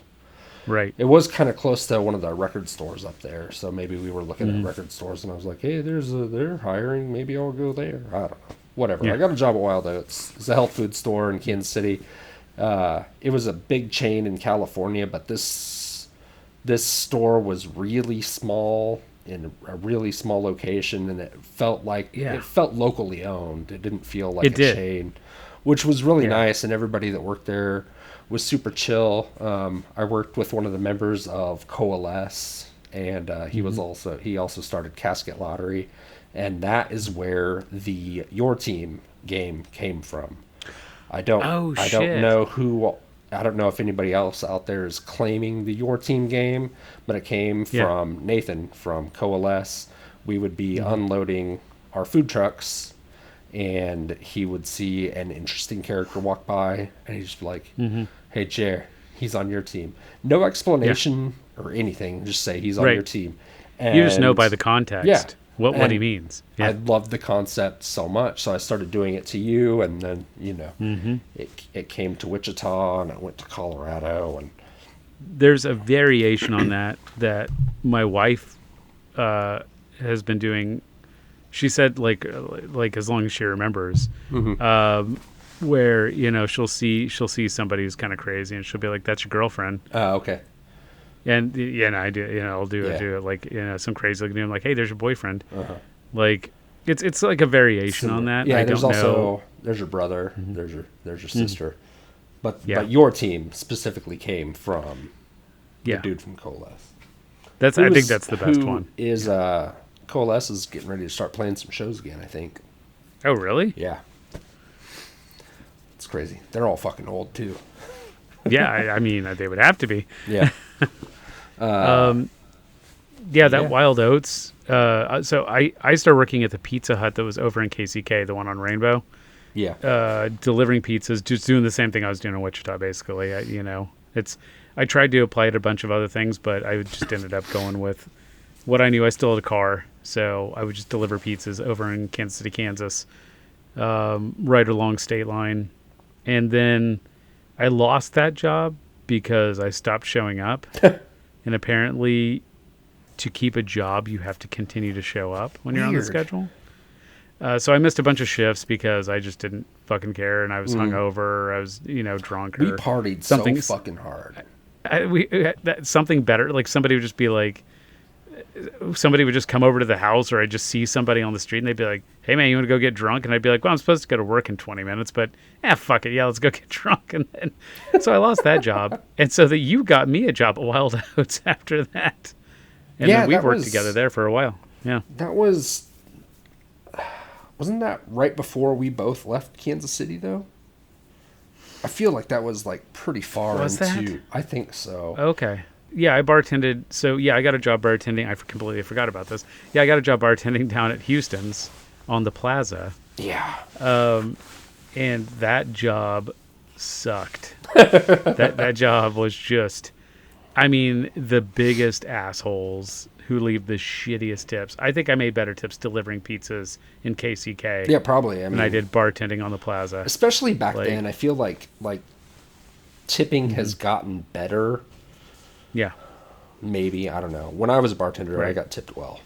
Right. It was kind of close to one of the record stores up there, so maybe we were looking at record stores, and I was like, hey, they're hiring. Maybe I'll go there. I don't know. Whatever. Yeah. I got a job at Wild Oats. It's a health food store in Kansas City. It was a big chain in California, but this store was really small in a really small location, and it felt locally owned. It didn't feel like a chain, which was really nice. And everybody that worked there was super chill. I worked with one of the members of Coalesce, and he also started Casket Lottery, and that is where Your Team game came from. I don't know who I don't know if anybody else out there is claiming the Your Team game, but it came from Nathan from Coalesce. We would be unloading our food trucks, and he would see an interesting character walk by, and he'd just be like, hey, Jer, he's on your team. No explanation or anything, just say he's on your team. And you just know by the context what he means. Yeah. I loved the concept so much, so I started doing it to you, and then, you know, it came to Wichita, and I went to Colorado. And there's a variation on that my wife has been doing. She said, like as long as she remembers, where, you know, she'll see somebody who's kind of crazy, and she'll be like, "That's your girlfriend." Oh, okay. And I do, you know, I'll do it like, you know, some crazy looking dude. I'm like, "Hey, there's your boyfriend." Like it's like a variation on that. Yeah, there's your brother, there's your sister, but your team specifically came from the dude from Coalesce. I think that's the best one. Is Coalesce is getting ready to start playing some shows again, I think. Oh, really? Yeah. It's crazy. They're all fucking old, too. Yeah, I mean, they would have to be. Yeah. Wild Oats. So I started working at the Pizza Hut that was over in KCK, the one on Rainbow. Yeah. Delivering pizzas, just doing the same thing I was doing in Wichita, basically. I tried to apply to a bunch of other things, but I just ended up going with what I knew. I still had a car, so I would just deliver pizzas over in Kansas City, Kansas, right along state line. And then I lost that job because I stopped showing up. And apparently, to keep a job, you have to continue to show up when you're on the schedule. So I missed a bunch of shifts because I just didn't fucking care, and I was hungover, I was, you know, drunk. We partied so fucking hard. Something better, like somebody would just be like, somebody would just come over to the house, or I'd just see somebody on the street and they'd be like, "Hey man, you want to go get drunk?" And I'd be like, "Well, I'm supposed to go to work in 20 minutes, but fuck it. Yeah, let's go get drunk." And then, so I lost that job. And so you got me a job at Wild Oats after that. And then we worked together there for a while. Yeah. Wasn't that right before we both left Kansas City though? I feel like that was like pretty far into. That? I think so. Okay. Yeah, I bartended. So, I got a job bartending. I completely forgot about this. Yeah, I got a job bartending down at Houston's on the plaza. Yeah. And that job sucked. that job was just, I mean, the biggest assholes who leave the shittiest tips. I think I made better tips delivering pizzas in KCK. Yeah, probably. And I did bartending on the plaza. Especially back then, I feel like tipping has gotten better. Yeah. Maybe, I don't know. When I was a bartender, I got tipped well,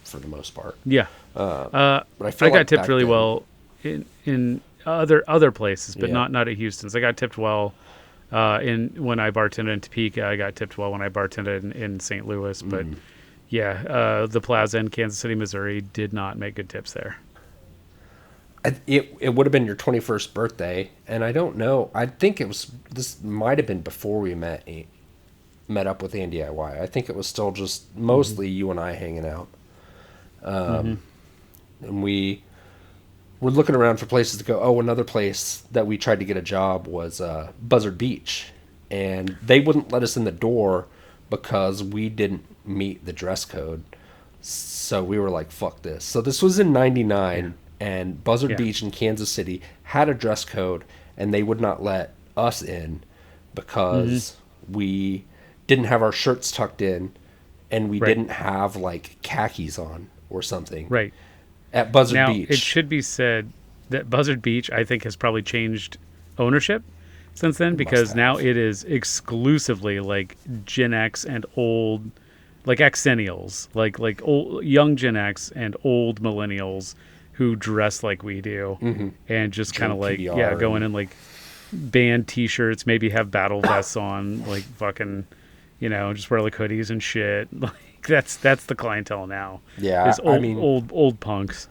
for the most part. Yeah. But I got tipped really well in other places, but not at Houston's. I got tipped well when I bartended in Topeka. I got tipped well when I bartended in St. Louis. But the plaza in Kansas City, Missouri did not make good tips there. It would have been your 21st birthday, and I don't know. I think this might have been before we met up with Andy DIY. I think it was still just mostly you and I hanging out. And we were looking around for places to go. Oh, another place that we tried to get a job was Buzzard Beach. And they wouldn't let us in the door because we didn't meet the dress code. So we were like, fuck this. So this was in 99, and Buzzard Beach in Kansas City had a dress code, and they would not let us in because we didn't have our shirts tucked in, and we didn't have like khakis on or something. Right. At Buzzard Beach. It should be said that Buzzard Beach, I think, has probably changed ownership since then, because now it is exclusively like Gen X and old, like Xennials, like old, young Gen X and old millennials who dress like we do, and just kind of like going in like band T-shirts, maybe have battle vests on, like fucking. You know, just wear like hoodies and shit. Like that's the clientele now. Yeah, old punks.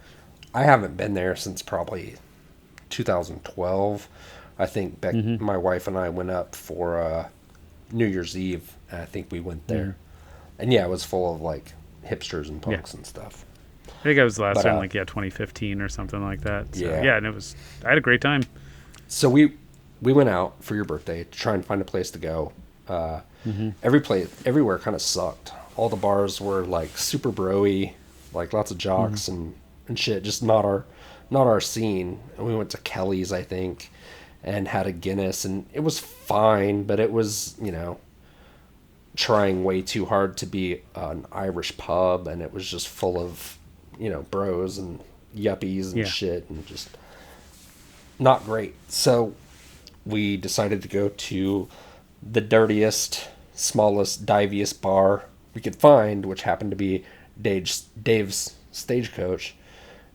I haven't been there since probably 2012. I think my wife and I went up for New Year's Eve, and I think we went there. And it was full of like hipsters and punks and stuff. I think I was the last time, 2015 or something like that. So, and I had a great time. So we we went out for your birthday to try and find a place to go. Everywhere kind of sucked. All the bars were like super bro-y, like lots of jocks and shit. Just not our scene. And we went to Kelly's, I think, and had a Guinness, and it was fine, but it was, trying way too hard to be an Irish pub, and it was just full of, bros and yuppies and shit, and just not great. So we decided to go to the dirtiest, smallest, diviest bar we could find, which happened to be Dave's Stagecoach.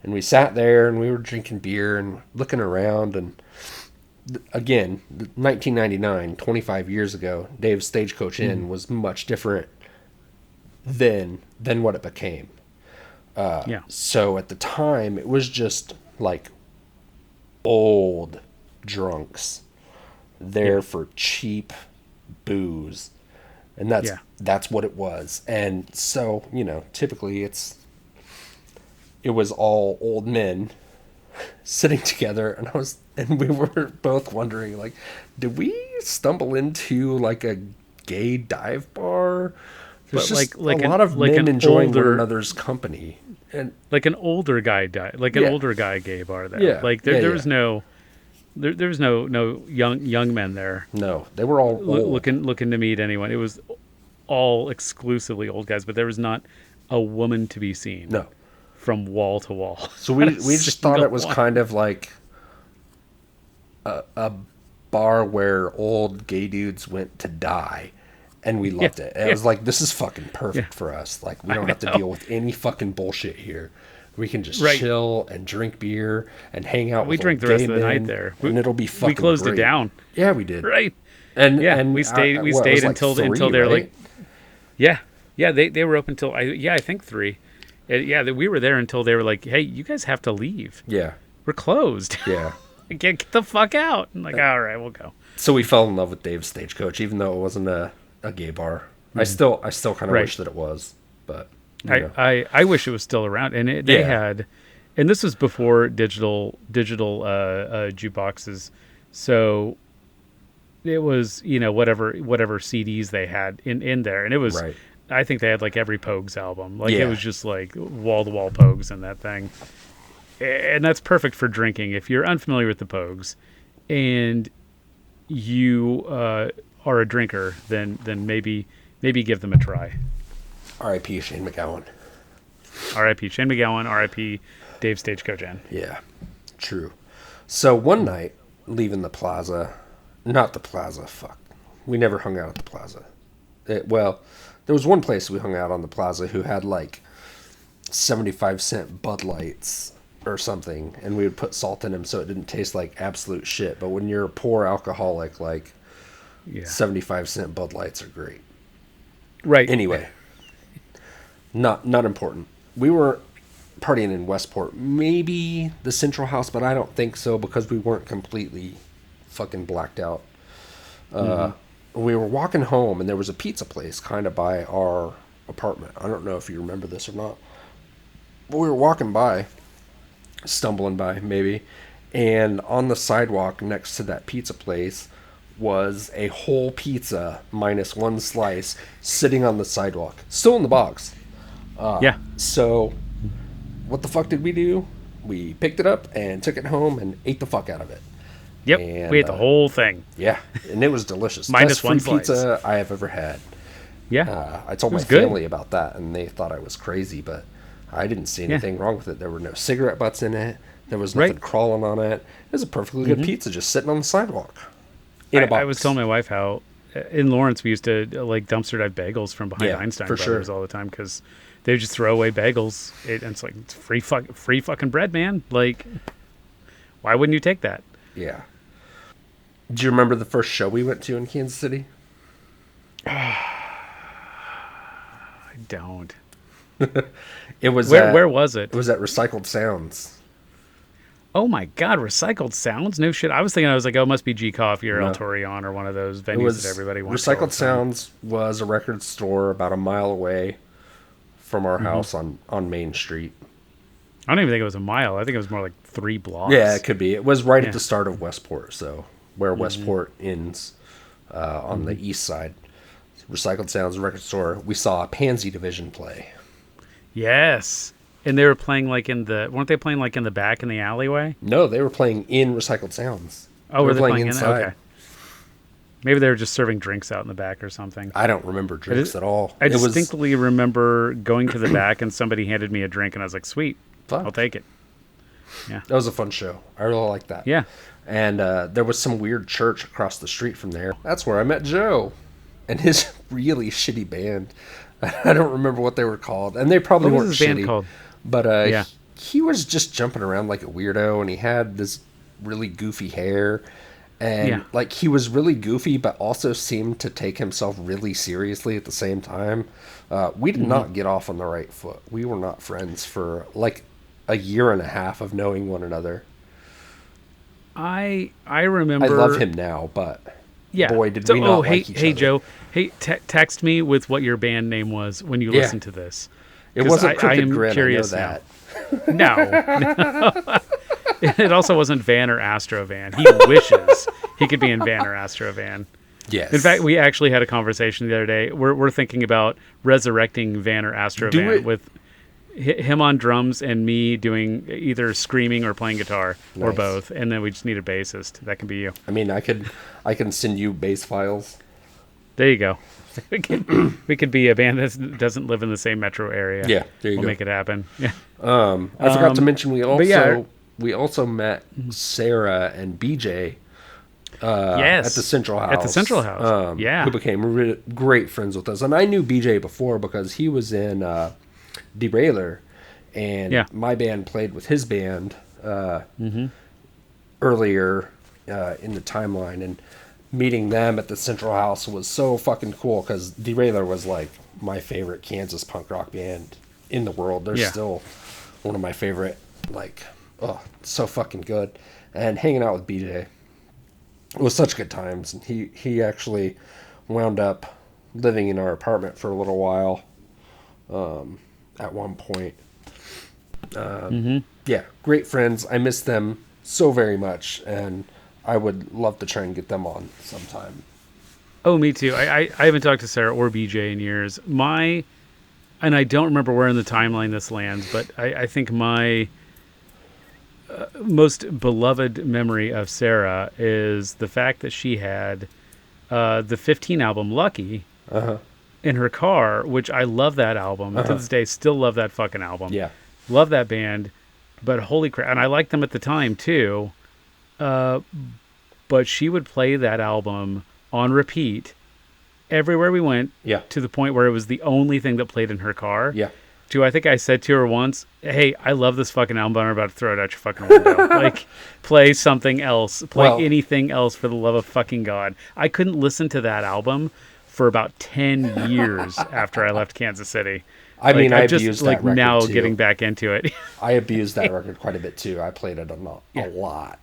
And we sat there and we were drinking beer and looking around, and again, 1999, 25 years ago, Dave's Stagecoach Inn was much different than what it became. So at the time, it was just like old drunks there for cheap booze, and that's what it was. And so, typically it was all old men sitting together, and we were both wondering, like, did we stumble into like a gay dive bar? There's just a lot of men enjoying one another's company, and like an older guy older guy gay bar there. Yeah, like there was no young men there. No, they were all looking to meet anyone. It was all exclusively old guys, but there was not a woman to be seen. No. From wall to wall. So we just thought it was kind of like a bar where old gay dudes went to die, and we loved it. And it was like, this is fucking perfect for us. Like, we don't have to deal with any fucking bullshit here. We can just chill and drink beer and hang out. We drink the rest of the night there, and it'll be fucking. We closed great. It down. Yeah, we did. Right. And we stayed until they're like. Yeah. They were open until I think 3. We were there until they were like, "Hey, you guys have to leave. Yeah, we're closed. Yeah, get the fuck out." I'm like, all right, we'll go. So we fell in love with Dave's Stagecoach, even though it wasn't a gay bar. I still kind of wish that it was, but I wish it was still around. And they had, and this was before digital jukeboxes, so it was whatever CDs they had in there, and it was. Right. I think they had like every Pogues album. Like it was just like wall-to-wall Pogues in that thing. And that's perfect for drinking. If you're unfamiliar with the Pogues and you are a drinker, then maybe give them a try. R.I.P. Shane MacGowan. R.I.P. Shane MacGowan. R.I.P. Dave Stagecoach Inn. Yeah, true. So one night, leaving the plaza, not the plaza, fuck. We never hung out at the plaza. There was one place we hung out on the plaza who had like 75-cent Bud Lights or something, and we would put salt in them so it didn't taste like absolute shit. But when you're a poor alcoholic, 75-cent Bud Lights are great. Right. Anyway, not important. We were partying in Westport, maybe the Central House, but I don't think so because we weren't completely fucking blacked out. We were walking home, and there was a pizza place kind of by our apartment. I don't know if you remember this or not. But we were walking by, stumbling by, maybe, and on the sidewalk next to that pizza place was a whole pizza minus one slice sitting on the sidewalk. Still in the box. So, what the fuck did we do? We picked it up and took it home and ate the fuck out of it. Yep, and we ate the whole thing. Yeah, and it was delicious. Minus Best one free pizza I have ever had. Yeah, I told my family about that, and they thought I was crazy, but I didn't see anything wrong with it. There were no cigarette butts in it. There was nothing crawling on it. It was a perfectly good pizza just sitting on the sidewalk. I was telling my wife how in Lawrence we used to like dumpster dive bagels from behind Einstein Brothers all the time because they would just throw away bagels. It's like it's free fucking bread, man. Like, why wouldn't you take that? Yeah. Do you remember the first show we went to in Kansas City? I don't. It was where was it? It was at Recycled Sounds. Oh my God, Recycled Sounds? No shit. I was like, it must be G Coffee or El Torreon or one of those venues that everybody wants. Recycled Sounds was a record store about a mile away from our house on Main Street. I don't even think it was a mile. I think it was more like 3 blocks. Yeah, it could be. It was right at the start of Westport, so where Westport ends on the east side. Recycled Sounds record store. We saw a Pansy Division play. Yes. And they were playing like weren't they playing like in the back in the alleyway? No, they were playing in Recycled Sounds. Oh, were they playing inside? Okay. Maybe they were just serving drinks out in the back or something. I don't remember drinks at all. I distinctly remember going to the back and somebody handed me a drink and I was like, sweet, fun. I'll take it. Yeah. That was a fun show. I really liked that. Yeah. And there was some weird church across the street from there. That's where I met Joe and his really shitty band. I don't remember what they were called. And they probably weren't shitty. What was his band called? But he was just jumping around like a weirdo, and he had this really goofy hair. And like he was really goofy, but also seemed to take himself really seriously at the same time. We did not get off on the right foot. We were not friends for like a year and a half of knowing one another. I remember. I love him now, but boy, did we not like each other. Hey, Joe. Hey, text me with what your band name was when you listen to this. It wasn't Crooked Grin, curious I know that. No. It also wasn't Van or Astrovan. He wishes he could be in Van or Astrovan. Yes. In fact, we actually had a conversation the other day. We're thinking about resurrecting Van or Astrovan with him on drums and me doing either screaming or playing guitar or both, and then we just need a bassist. That can be you. I mean, I can send you bass files. There you go. We could be a band that doesn't live in the same metro area. Yeah, there you go. We'll make it happen. Yeah. I forgot to mention we also met Sarah and BJ at the Central House. At the Central House, who became great friends with us. And I knew BJ before because he was in Derailer, and my band played with his band earlier in the timeline. And meeting them at the Central House was so fucking cool because Derailer was like my favorite Kansas punk rock band in the world. They're still one of my favorite, like... Oh, so fucking good. And hanging out with BJ, it was such good times. And he actually wound up living in our apartment for a little while at one point. Yeah, great friends. I miss them so very much, and I would love to try and get them on sometime. Oh, me too. I haven't talked to Sarah or BJ in years. And I don't remember where in the timeline this lands, but I think my... most beloved memory of Sarah is the fact that she had the 15 album Lucky in her car, which I love that album. To this day, still love that fucking album. Yeah. Love that band, but holy crap. And I liked them at the time too. But she would play that album on repeat everywhere we went to the point where it was the only thing that played in her car. Yeah. I think I said to her once, hey, I love this fucking album, but I'm about to throw it out your fucking window. Like, play something else. Play anything else for the love of fucking God. I couldn't listen to that album for about 10 years after I left Kansas City. I mean, I abused that record like now too. Getting back into it. I abused that record quite a bit too. I played it a lot.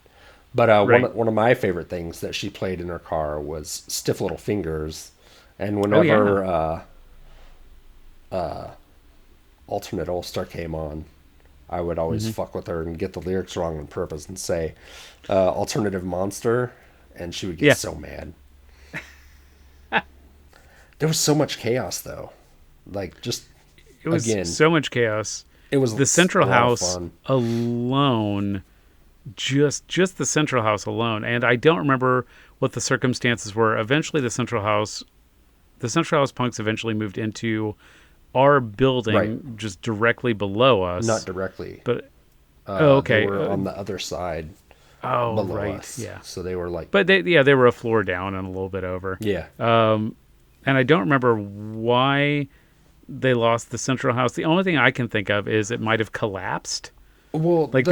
But one of my favorite things that she played in her car was Stiff Little Fingers. And whenever... Alternate All-Star came on, I would always fuck with her and get the lyrics wrong on purpose and say Alternative Monster, and she would get so mad. There was so much chaos though. Like it was so much chaos. It was the Central House alone, just the Central House alone, and I don't remember what the circumstances were. Eventually the Central House punks eventually moved into our building just directly below us. Not directly. But okay. They were on the other side. Oh, below right. us. Yeah. So they were like... But they were a floor down and a little bit over. Yeah. And I don't remember why they lost the Central House. The only thing I can think of is it might have collapsed. Well, like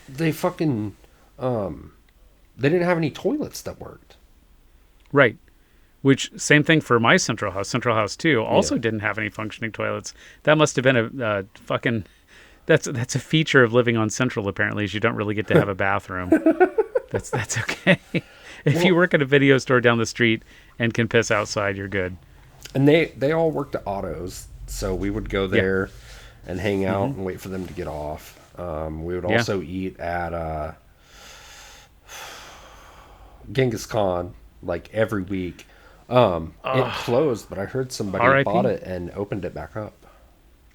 they fucking... they didn't have any toilets that worked. Right. Which, same thing for my Central House. Central House 2 also didn't have any functioning toilets. That must have been a fucking... That's a feature of living on Central, apparently, is you don't really get to have a bathroom. That's okay. If you work at a video store down the street and can piss outside, you're good. And they all worked at autos, so we would go there and hang out and wait for them to get off. We would also eat at Genghis Khan like every week. It closed, but I heard somebody R.I.P.? bought it and opened it back up.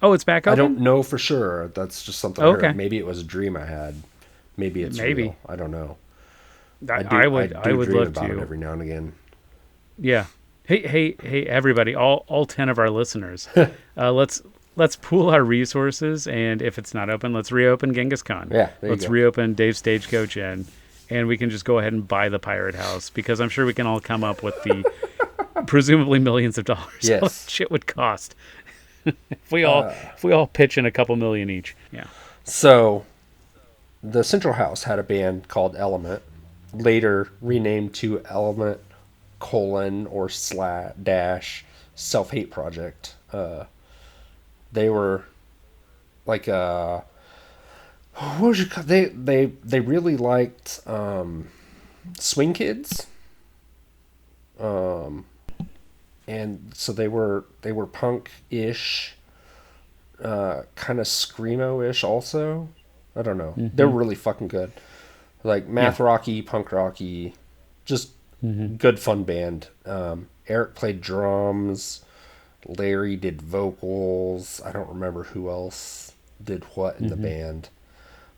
Oh, it's back open? I don't know for sure. That's just something I heard. Maybe it was a dream I had. Maybe it's real. I don't know. I would dream love about to it every now and again. Yeah. Hey, everybody! All 10 of our listeners, let's pool our resources, and if it's not open, let's reopen Genghis Khan. Yeah, let's reopen Dave's Stagecoach Inn, and we can just go ahead and buy the Pirate House, because I'm sure we can all come up with the presumably millions of dollars. Yes, all that shit would cost if we all pitch in a couple million each. Yeah. So, the Central House had a band called Element, later renamed to Element : or / Self-Hate Project. They were like what was it called? They really liked Swing Kids. And so they were punk-ish, kind of screamo-ish also. I don't know. Mm-hmm. They're really fucking good. Like math rocky, punk rocky, just good fun band. Eric played drums. Larry did vocals. I don't remember who else did what in the band.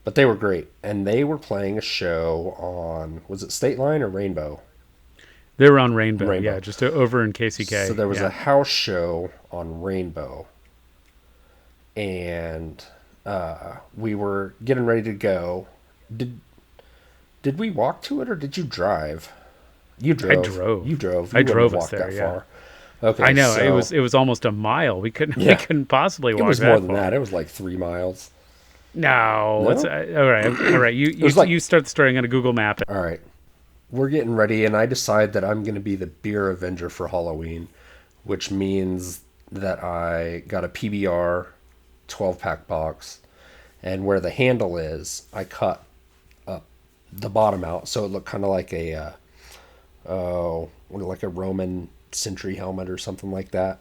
But they were great. And they were playing a show on, was it State Line or Rainbow? They were on Rainbow. Yeah, just over in KCK. So there was a house show on Rainbow. And we were getting ready to go. Did we walk to it or did you drive? You drove. I drove. You drove. I drove us there, far. Okay, I know, so it was almost a mile. We couldn't possibly walk. It was more than that. It was like 3 miles. No? All right. You start the story. I'm going to Google Map it. All right. We're getting ready, and I decide that I'm going to be the beer avenger for Halloween, which means that I got a PBR 12-pack box, and where the handle is, I cut up the bottom out so it looked kind of like like a Roman sentry helmet or something like that,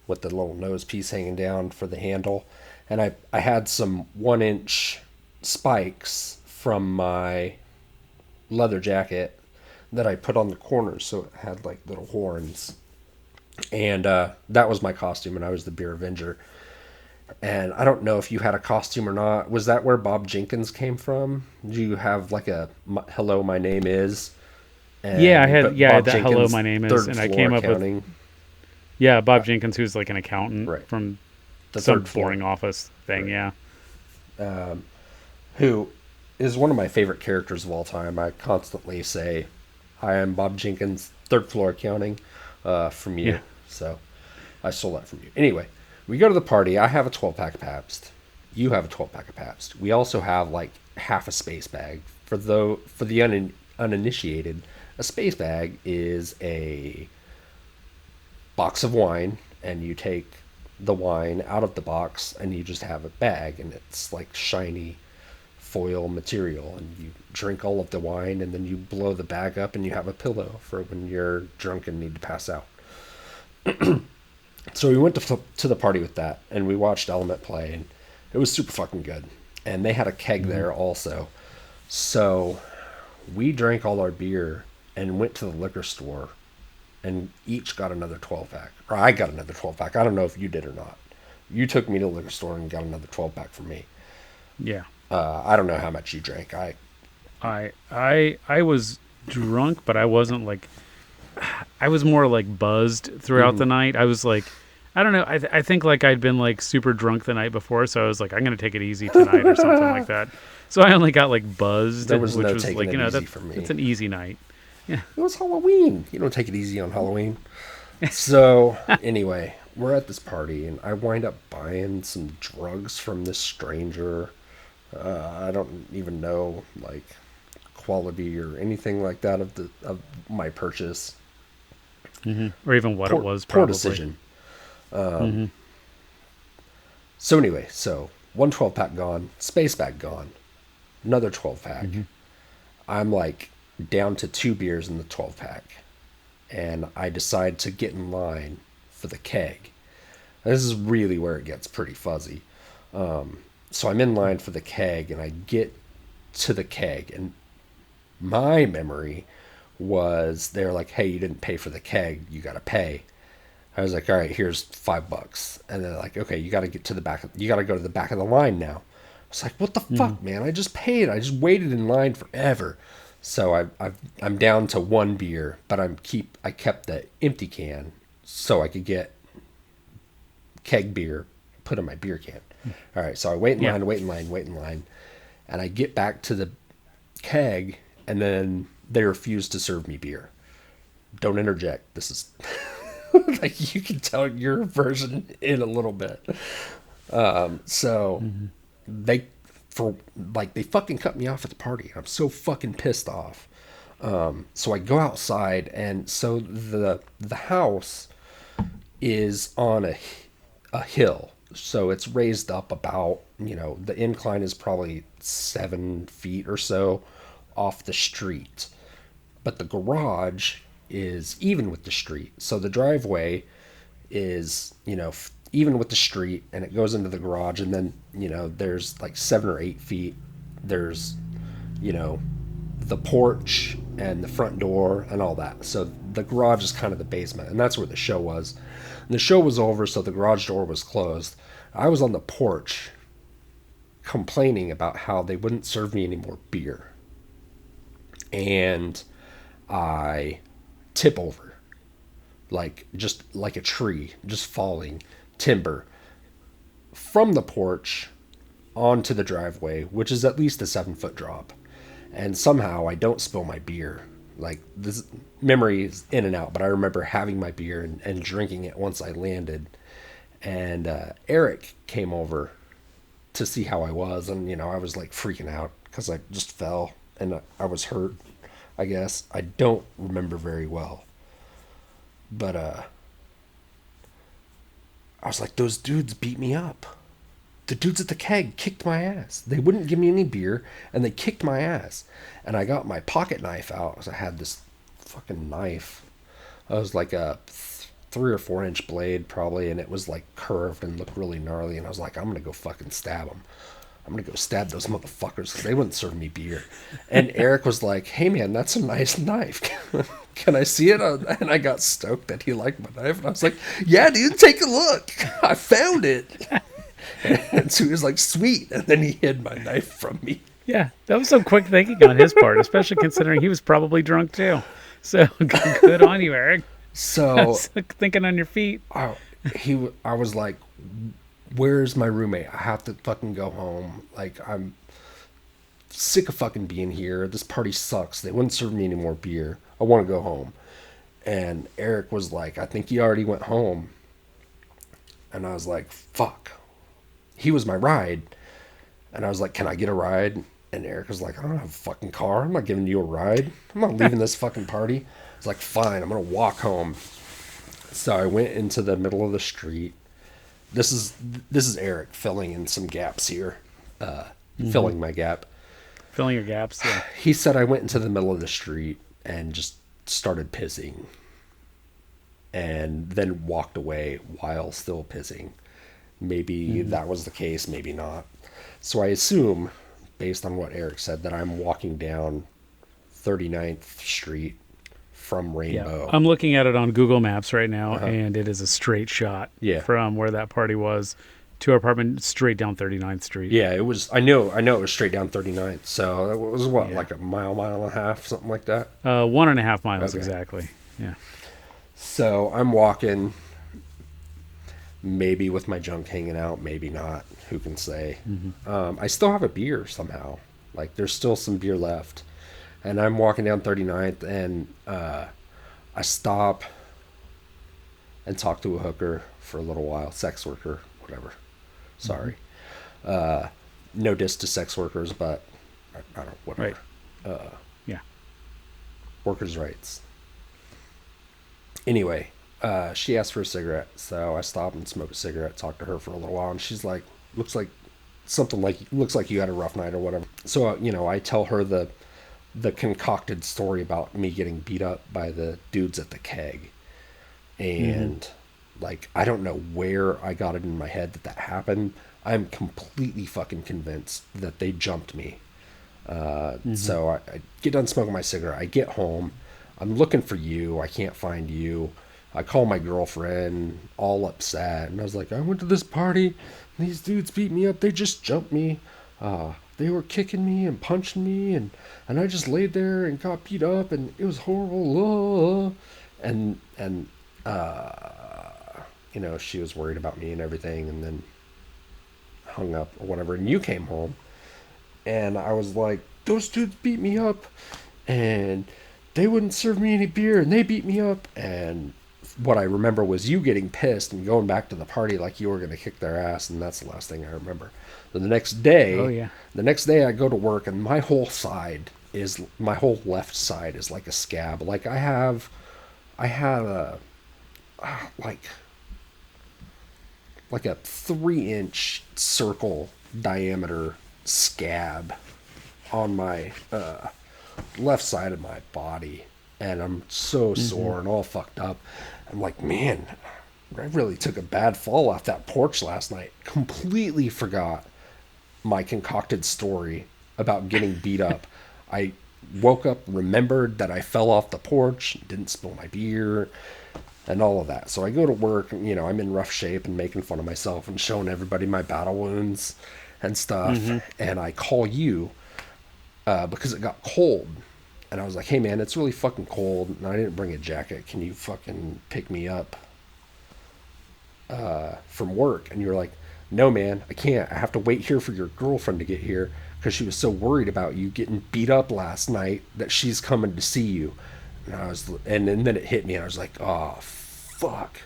with the little nose piece hanging down for the handle. And I had some 1-inch spikes from my leather jacket that I put on the corners so it had like little horns. And that was my costume, and I was the Beer Avenger. And I don't know if you had a costume or not. Was that where Bob Jenkins came from? Do you have like a "Hello, my name is"? And, I had that Jenkins, "Hello, my name is," and I came up with Bob Jenkins, who's like an accountant from some flooring office thing. Right. Yeah, who is one of my favorite characters of all time. I constantly say, "Hi, I'm Bob Jenkins, third floor accounting," from you. Yeah. So I stole that from you. Anyway. We go to the party. I have a 12-pack of Pabst. You have a 12-pack of Pabst. We also have like half a space bag. For the uninitiated, a space bag is a box of wine, and you take the wine out of the box, and you just have a bag, and it's like shiny foil material, and you drink all of the wine, and then you blow the bag up, and you have a pillow for when you're drunk and need to pass out. So we went to the party with that, and we watched Element play, and it was super fucking good. And they had a keg there also. So we drank all our beer and went to the liquor store and each got another 12-pack. Or I got another 12-pack. I don't know if you did or not. You took me to the liquor store and got another 12-pack for me. Yeah. I don't know how much you drank. I was drunk, but I wasn't like... I was more like buzzed throughout the night. I was like, I don't know. I think like I'd been like super drunk the night before, so I was like, I'm gonna take it easy tonight or something like that. So I only got like buzzed. There was no taking it easy for me. It's an easy night. Yeah, it was Halloween. You don't take it easy on Halloween. So anyway, we're at this party, and I wind up buying some drugs from this stranger. I don't even know like quality or anything like that of my purchase. Or even what it was, probably. Poor decision. So anyway, one 12-pack gone, space bag gone, another 12-pack. I'm like down to 2 beers in the 12-pack, and I decide to get in line for the keg. This is really where it gets pretty fuzzy. So I'm in line for the keg, and I get to the keg, and my memory was they're like, hey, you didn't pay for the keg, you got to pay. I was like, all right, here's $5. And they're like, okay, you got to get to the back. You got to go to the back of the line now. I was like, what the fuck, man? I just paid. I just waited in line forever. So I'm down to one beer, but I kept the empty can so I could get keg beer put in my beer can. All right, so I wait in line, and I get back to the keg, and then they refuse to serve me beer. Don't interject. This is like, you can tell your version in a little bit. They fucking cut me off at the party. I'm so fucking pissed off. So I go outside, and so the house is on a hill. So it's raised up about, the incline is probably 7 feet or so off the street. But the garage is even with the street. So the driveway is, even with the street, and it goes into the garage, and then, there's like 7 or 8 feet. There's, the porch and the front door and all that. So the garage is kind of the basement, and that's where the show was. And the show was over, so the garage door was closed. I was on the porch complaining about how they wouldn't serve me any more beer. And I tip over, just like a tree, just falling, timber, from the porch onto the driveway, which is at least a 7-foot drop. And somehow I don't spill my beer. Like, this memory is in and out, but I remember having my beer and drinking it once I landed. And Eric came over to see how I was, and I was like freaking out because I just fell and I was hurt, I guess. I don't remember very well, but I was like, those dudes beat me up. The dudes at the keg kicked my ass. They wouldn't give me any beer, and they kicked my ass. And I got my pocket knife out. I had this fucking knife. It was like a 3 or 4 inch blade probably, and it was like curved and looked really gnarly. And I was like, I'm gonna go fucking stab them. I'm gonna go stab those motherfuckers because they wouldn't serve me beer. And Eric was like, hey man, that's a nice knife. Can I see it? And I got stoked that he liked my knife. And I was like, yeah, dude, take a look. I found it. And so he was like, sweet. And then he hid my knife from me. Yeah, that was some quick thinking on his part, especially considering he was probably drunk too. So good on you, Eric. So thinking on your feet. I was like, where's my roommate? I have to fucking go home. Like, I'm sick of fucking being here. This party sucks. They wouldn't serve me any more beer. I want to go home. And Eric was like, I think he already went home. And I was like, fuck. He was my ride. And I was like, can I get a ride? And Eric was like, I don't have a fucking car. I'm not giving you a ride. I'm not leaving this fucking party. I was like, fine, I'm going to walk home. So I went into the middle of the street. This is Eric filling in some gaps here. Filling my gap. Filling your gaps, yeah. He said I went into the middle of the street and just started pissing. And then walked away while still pissing. Maybe that was the case, maybe not. So I assume, based on what Eric said, that I'm walking down 39th Street from Rainbow. Yeah. I'm looking at it on Google Maps right now, and it is a straight shot from where that party was to our apartment, straight down 39th Street. Yeah, it was. I know it was straight down 39th. So it was like a mile and a half, something like that? 1.5 miles, exactly. Yeah. So I'm walking, maybe with my junk hanging out, maybe not. Who can say? I still have a beer somehow. Like, there's still some beer left. And I'm walking down 39th, and I stop and talk to a hooker for a little while. Sex worker, whatever. Sorry. No diss to sex workers, but I don't, whatever. Right. Yeah. Workers' rights. Anyway, she asked for a cigarette, so I stopped and smoked a cigarette, talked to her for a little while, and she's like, looks like you had a rough night or whatever. So, I tell her the concocted story about me getting beat up by the dudes at the keg. And like, I don't know where I got it in my head that happened. I'm completely fucking convinced that they jumped me. So I get done smoking my cigarette. I get home. I'm looking for you. I can't find you. I call my girlfriend, all upset. And I was like, I went to this party. And these dudes beat me up. They just jumped me. They were kicking me and punching me. And I just laid there and got beat up. And it was horrible. And she was worried about me and everything. And then hung up or whatever. And you came home. And I was like, those dudes beat me up. And they wouldn't serve me any beer. And they beat me up. And what I remember was you getting pissed and going back to the party like you were going to kick their ass, and that's the last thing I remember. Then the next day, I go to work, and my whole left side is like a scab. Like I have a like a 3-inch circle diameter scab on my left side of my body, and I'm so sore and all fucked up. I'm like, man, I really took a bad fall off that porch last night. Completely forgot my concocted story about getting beat up. I woke up, remembered that I fell off the porch, didn't spill my beer, and all of that. So I go to work, and, I'm in rough shape and making fun of myself and showing everybody my battle wounds and stuff. And I call you because it got cold. And I was like, hey, man, it's really fucking cold, and I didn't bring a jacket. Can you fucking pick me up from work? And you're like, no, man, I can't. I have to wait here for your girlfriend to get here because she was so worried about you getting beat up last night that she's coming to see you. And then it hit me, and I was like, oh, fuck.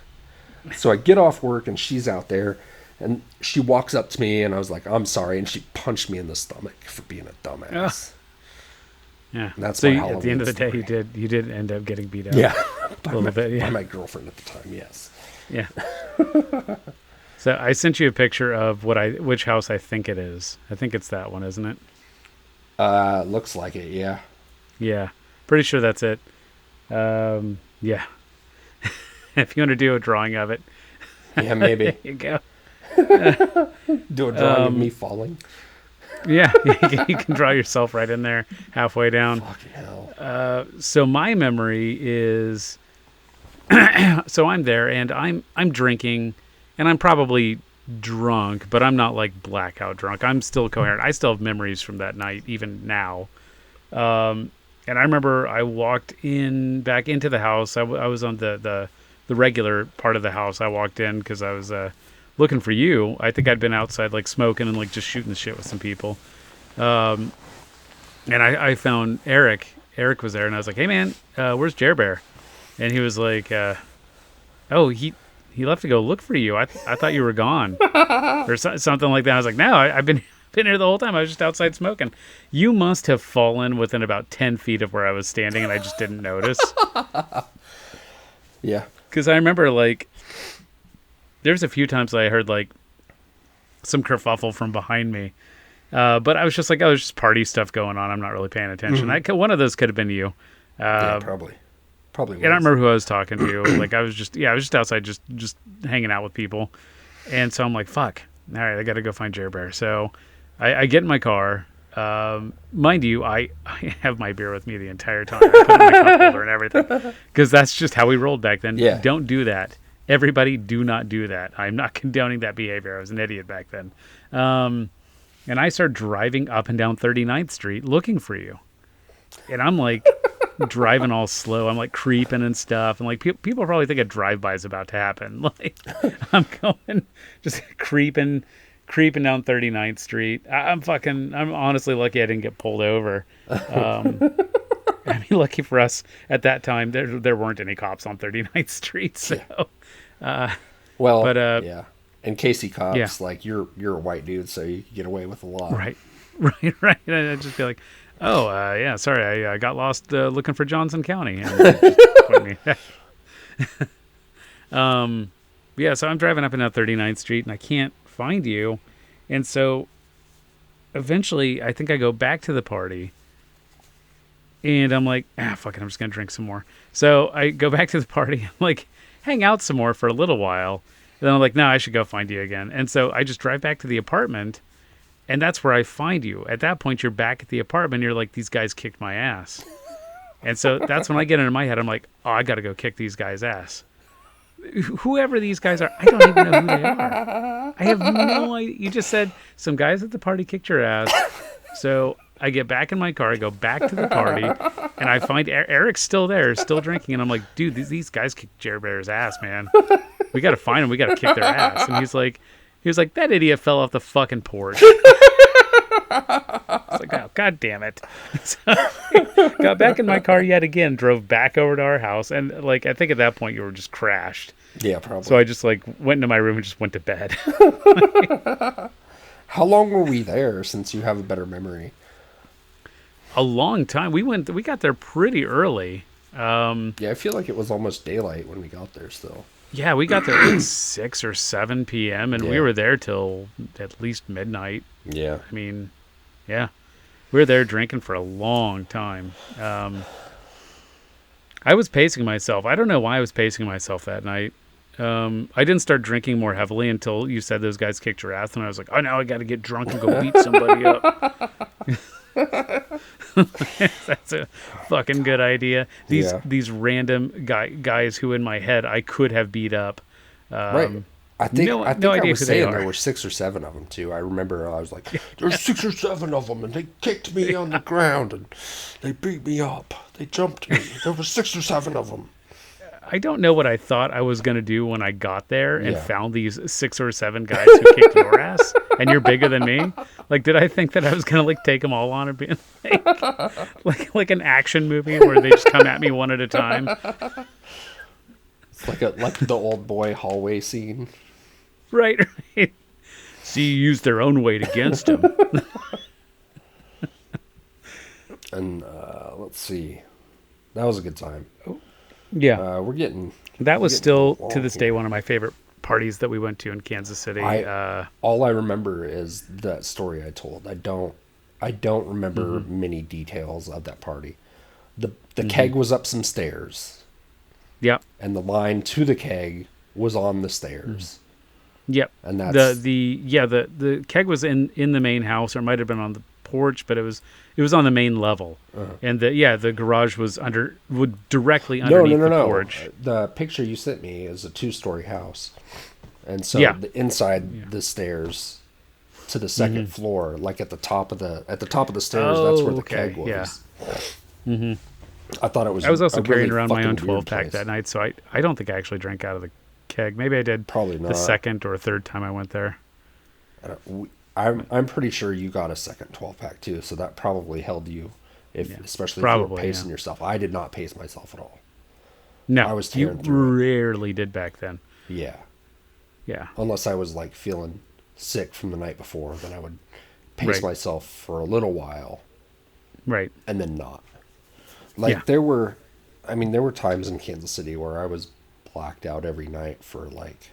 So I get off work, and she's out there, and she walks up to me, and I was like, I'm sorry, and she punched me in the stomach for being a dumbass. Yeah. And that's so at the end of the day, you did end up getting beat up. Yeah. A little bit. Yeah. By my girlfriend at the time. Yes. Yeah. So I sent you a picture of which house I think it is. I think it's that one, isn't it? Looks like it. Yeah. Yeah. Pretty sure that's it. Yeah. If you want to do a drawing of it. Yeah, maybe. There you go. Do a drawing of me falling. Yeah, you can draw yourself right in there, halfway down. Fucking hell. So my memory is, so I'm there and I'm drinking, and I'm probably drunk, but I'm not like blackout drunk. I'm still coherent. I still have memories from that night, even now. And I remember I walked back into the house. I was on the regular part of the house. I walked in because I was looking for you. I think I'd been outside like smoking and like just shooting the shit with some people. And I found Eric. Eric was there, and I was like, hey man, where's Jer Bear? And he was like, oh, he left to go look for you. I thought you were gone. Or something like that. I was like, no, I've been here the whole time. I was just outside smoking. You must have fallen within about 10 feet of where I was standing, and I just didn't notice. Yeah. Because I remember like, there's a few times I heard like some kerfuffle from behind me. But I was just like, oh, there's just party stuff going on. I'm not really paying attention. One of those could have been you. Yeah, probably. Probably. And I don't remember who I was talking to. Like I was just outside, just hanging out with people. And so I'm like, fuck. All right, I got to go find Jer Bear. So I get in my car. Mind you, I have my beer with me the entire time. I put it in my cup holder and everything. Because that's just how we rolled back then. Yeah. Don't do that. Everybody do not do that. I'm not condoning that behavior. I was an idiot back then. And I started driving up and down 39th Street looking for you. And I'm like driving all slow. I'm like creeping and stuff. And like people probably think a drive-by is about to happen. Like I'm going, just creeping down 39th Street. I'm honestly lucky I didn't get pulled over. I mean, lucky for us at that time, there weren't any cops on 39th Street. So, yeah. And Casey cops, like you're a white dude, so you can get away with a lot. Right. And I'd just be like, oh, yeah, sorry, I got lost looking for Johnson County. And yeah, so I'm driving up and down 39th Street, and I can't find you. And so eventually, I think I go back to the party, and I'm like, fuck it, I'm just going to drink some more. So I go back to the party, I'm like, hang out some more for a little while. And then I'm like, no, I should go find you again. And so I just drive back to the apartment, and that's where I find you. At that point, you're back at the apartment. You're like, these guys kicked my ass. And so that's when I get into my head. I'm like, oh, I got to go kick these guys' ass. Whoever these guys are, I don't even know who they are. I have no idea. You just said some guys at the party kicked your ass. So I get back in my car, I go back to the party, and I find Eric's still there, still drinking. And I'm like, dude, these guys kicked Jerry Bear's ass, man. We got to find them. We got to kick their ass. And he was like, that idiot fell off the fucking porch. I was like, oh, God damn it. So got back in my car yet again, drove back over to our house. And like, I think at that point you were just crashed. Yeah, probably. So I just like went into my room and just went to bed. How long were we there, since you have a better memory? A long time. We got there pretty early. Yeah, I feel like it was almost daylight when we got there still. Yeah, we got there at 6 or 7 p.m. and we were there till at least midnight. Yeah. I mean, yeah. We were there drinking for a long time. I was pacing myself. I don't know why I was pacing myself that night. I didn't start drinking more heavily until you said those guys kicked your ass, and I was like, oh, now I got to get drunk and go beat somebody up. That's a fucking good idea. These random guys who in my head I could have beat up. Right. I think no I idea was who saying they are. there were 6 or 7 of them too. I remember I was like, there's 6 or 7 of them, and they kicked me on the ground and they beat me up. They jumped me. There were 6 or 7 of them. I don't know what I thought I was going to do when I got there and found these 6 or 7 guys who kicked your ass, and you're bigger than me. Like, did I think that I was going to like take them all on and be like an action movie where they just come at me one at a time? It's like the old boy hallway scene. Right. See, you used their own weight against them. And let's see. That was a good time. Yeah. That was still, to this day, one of my favorite parties that we went to in Kansas City. All I remember is that story I told. I don't remember many details of that party. The keg was up some stairs. Yep. And the line to the keg was on the stairs. Yep. And that's the keg was in the main house, or it might have been on the porch, but it was on the main level. And the garage was directly underneath the porch. The picture you sent me is a 2-story house. And so the inside the stairs to the second floor, like at the top of the stairs, that's where the keg was. Yeah. I thought it was. I was also carrying really around my own 12-pack place that night, so I don't think I actually drank out of the keg. Maybe I did. Probably not. The second or third time I went there. I'm pretty sure you got a second 12-pack too, so that probably held you, especially if you were pacing yourself. I did not pace myself at all. No, I was you tearing through rarely did back then. Yeah. Yeah. Unless I was like feeling sick from the night before, then I would pace myself for a little while. Right. And then not. Like there were times in Kansas City where I was blacked out every night for like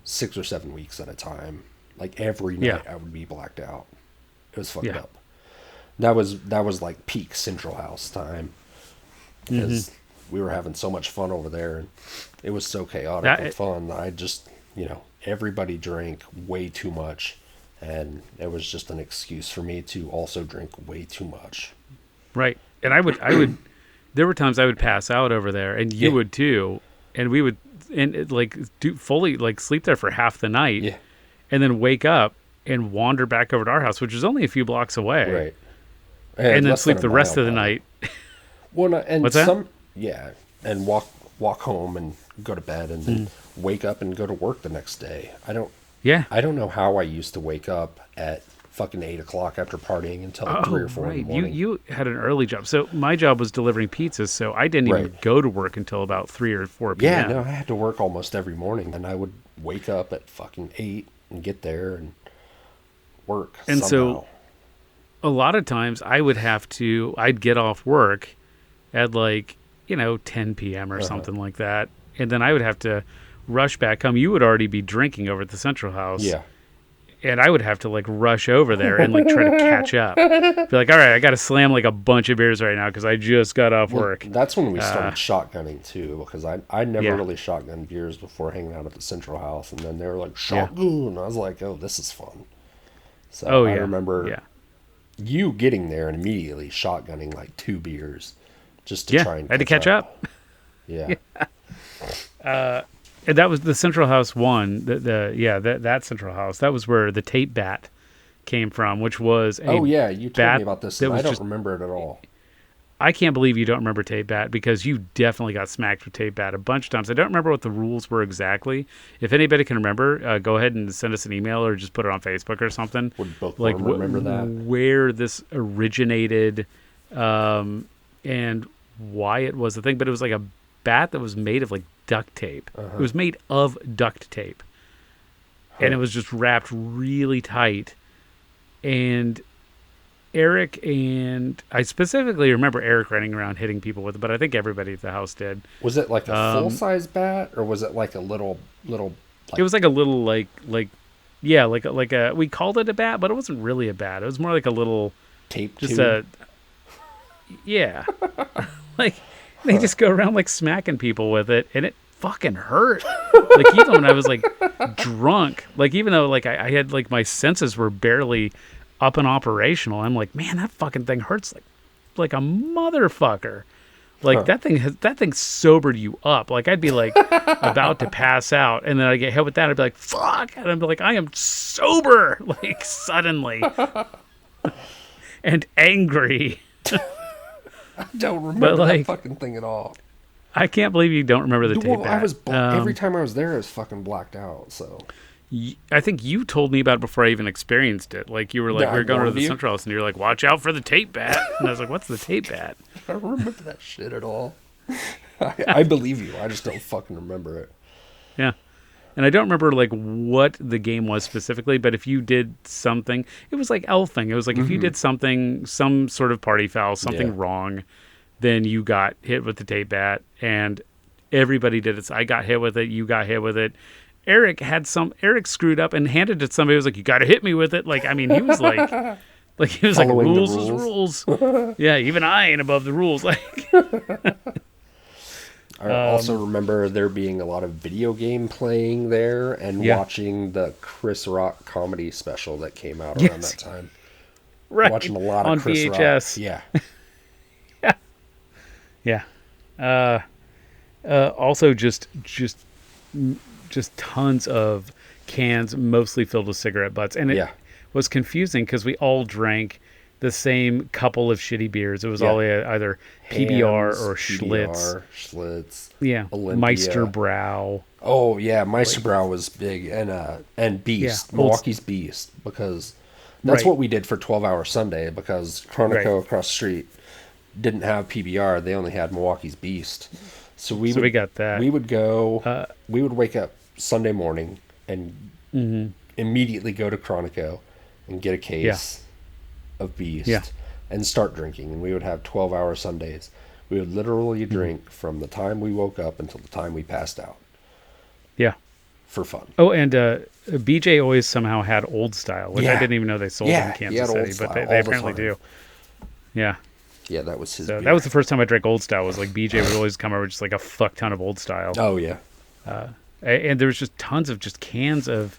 6 or 7 weeks at a time. Like every night I would be blacked out. It was fucked up. That was like peak Central House time. Because we were having so much fun over there, and it was so chaotic and fun. I just, everybody drank way too much, and it was just an excuse for me to also drink way too much. Right. And I would there were times I would pass out over there, and you would too, and we would sleep there for half the night, and then wake up and wander back over to our house, which is only a few blocks away, right? And then sleep the rest of the night. Well, and what's that? And walk home and go to bed, and then wake up and go to work the next day. I don't know how I used to wake up at fucking 8 o'clock after partying until 3 or 4 in the morning. You had an early job. So my job was delivering pizzas, so I didn't even go to work until about 3 or 4 p.m. Yeah, no, I had to work almost every morning, and I would wake up at fucking 8 and get there and work and somehow. So a lot of times I'd get off work at 10 p.m. or something like that, and then I would have to rush back home. You would already be drinking over at the Central House. Yeah. And I would have to rush over there and try to catch up. Be like, all right, I got to slam a bunch of beers right now because I just got off work. That's when we started shotgunning too, because I never really shotgunned beers before hanging out at the Central House, and then they were like shotgun, and I was like, oh, this is fun. So I remember you getting there and immediately shotgunning like 2 beers just to try and I had to catch up. Yeah. And that was the Central House one. That Central House. That was where the tape bat came from, which was you told me about this, and I don't remember it at all. I can't believe you don't remember tape bat, because you definitely got smacked with tape bat a bunch of times. I don't remember what the rules were exactly. If anybody can remember, go ahead and send us an email or just put it on Facebook or something. Would both like remember that? Where this originated, and why it was a thing. But it was like a bat that was made of like duct tape. It was made of duct tape, and it was just wrapped really tight. And Eric and I specifically remember Eric running around hitting people with it, but I think everybody at the house did. Was it like a full size bat, or was it like a little? Like, it was like a little like a we called it a bat, but it wasn't really a bat. It was more like a little tape just tube. Like they just go around like smacking people with it, and it fucking hurt. Like even when I was like drunk, like even though like I had like my senses were barely up and operational, I'm like, man, that fucking thing hurts like a motherfucker. Like that thing sobered you up. Like I'd be like about to pass out, and then I get hit with that. I'd be like, fuck, and I'd be like, I am sober, like suddenly, and angry. I don't remember that fucking thing at all. I can't believe you don't remember the tape bat. I was every time I was there, I was fucking blacked out. So I think you told me about it before I even experienced it. Like you were like, we were going to the Central House, and you're like, watch out for the tape bat. And I was like, what's the tape bat? I don't remember that shit at all. I believe you. I just don't fucking remember it. Yeah. And I don't remember like what the game was specifically, but if you did something, it was like elfing. It was like if you did something, some sort of party foul, something wrong, then you got hit with the tape bat, and everybody did it. So I got hit with it. You got hit with it. Eric screwed up and handed it to somebody who was like, you got to hit me with it. Like, I mean, he was like rules is rules. Yeah. Even I ain't above the rules. Like, I also remember there being a lot of video game playing there, and watching the Chris Rock comedy special that came out around that time. Right. Watching a lot on of Chris VHS. Rock. Yeah. Yeah. Also just tons of cans, mostly filled with cigarette butts. And it was confusing because we all drank the same couple of shitty beers. It was all either PBR or Schlitz. Yeah. Olympia. Meisterbrau. Oh, yeah. Meisterbrau was big. And Beast. Yeah. Milwaukee's Beast. Because that's what we did for 12-Hour Sunday, because Chronico across the street didn't have PBR. They only had Milwaukee's Beast. So we got that. We would go, we would wake up Sunday morning and immediately go to Chronico and get a case of Beast and start drinking. And we would have 12-hour Sundays. We would literally drink from the time we woke up until the time we passed out. Yeah. For fun. Oh, and BJ always somehow had Old Style, which I didn't even know they sold in Kansas City, but they apparently do. Yeah. Yeah, that was his beer. That was the first time I drank Old Style. Was like BJ would always come over with just like a fuck ton of Old Style. Oh yeah. And there was just tons of just cans of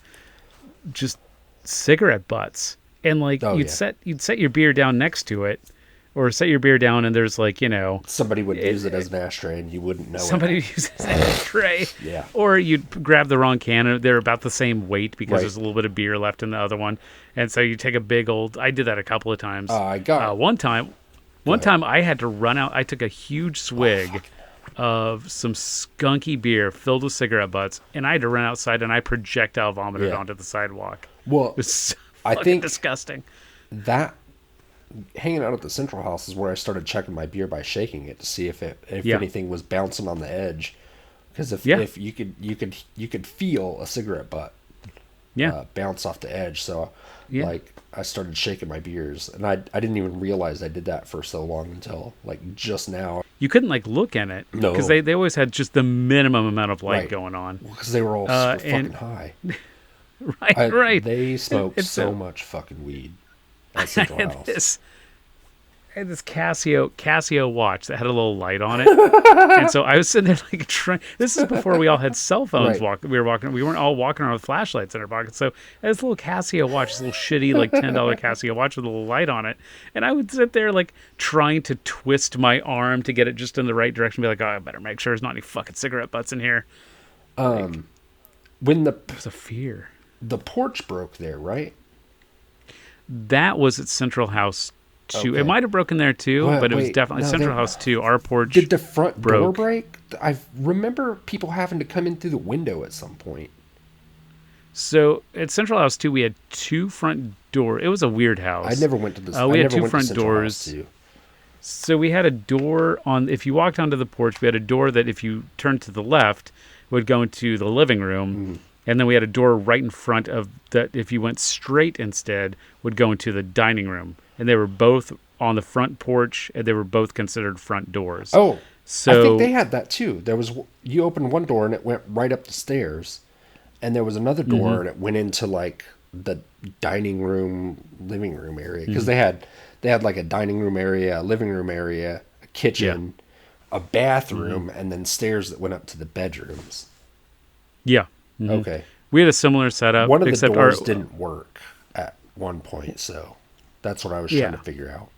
just cigarette butts, and like you'd set your beer down next to it, or set your beer down, and there's like, somebody would use it as an ashtray, and you wouldn't know. Somebody would use it as an ashtray. Yeah. Or you'd grab the wrong can, and they're about the same weight because there's a little bit of beer left in the other one, and so you take a big old. I did that a couple of times. One time I had to run out. I took a huge swig of some skunky beer filled with cigarette butts, and I had to run outside, and I projectile vomited onto the sidewalk. Well, it was so fucking disgusting. That hanging out at the Central House is where I started checking my beer by shaking it to see if anything was bouncing on the edge, because if you could feel a cigarette butt bounce off the edge. So like I started shaking my beers, and I didn't even realize I did that for so long until like just now. You couldn't like look in it because they always had just the minimum amount of light going on, because they were all fucking high. Right. They smoked so much fucking weed at Central House. I had this Casio watch that had a little light on it, and so I was sitting there like trying. This is before we all had cell phones. Right. We weren't all walking around with flashlights in our pockets. So I had this little Casio watch, this little shitty like $10 Casio watch with a little light on it, and I would sit there like trying to twist my arm to get it just in the right direction. Be like, oh, I better make sure there's not any fucking cigarette butts in here. When it was a fear. The porch broke there, right? That was at Central House 2. Okay. It might have broken there too, but it was definitely Central House 2. Our porch. Did the front door break? I remember people having to come in through the window at some point. So at Central House 2, we had 2 front doors. It was a weird house. I never went to this. We had 2 front doors. So we had a door on. If you walked onto the porch, we had a door that if you turned to the left would go into the living room. And then we had a door right in front of that. If you went straight instead, would go into the dining room. And they were both on the front porch, and they were both considered front doors. Oh, so I think they had that too. You opened one door and it went right up the stairs, and there was another door and it went into like the dining room, living room area because they had like a dining room area, a living room area, a kitchen, a bathroom, and then stairs that went up to the bedrooms. Yeah. Okay. We had a similar setup. One of the doors didn't work at one point, so that's what I was trying to figure out.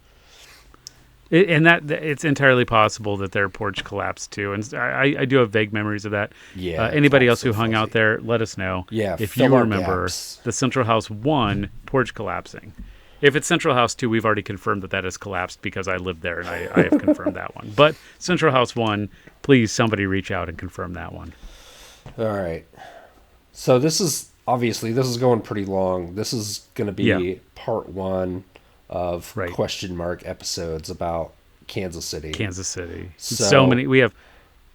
It's entirely possible that their porch collapsed too, and I do have vague memories of that. Yeah. Anybody else who hung out there, let us know. Yeah. If you remember the Central House 1 porch collapsing. If it's Central House 2, we've already confirmed that has collapsed because I lived there and I have confirmed that one. But Central House 1, please somebody reach out and confirm that one. All right. So this is going pretty long. This is going to be part 1 of question mark episodes about Kansas City. So many. We have.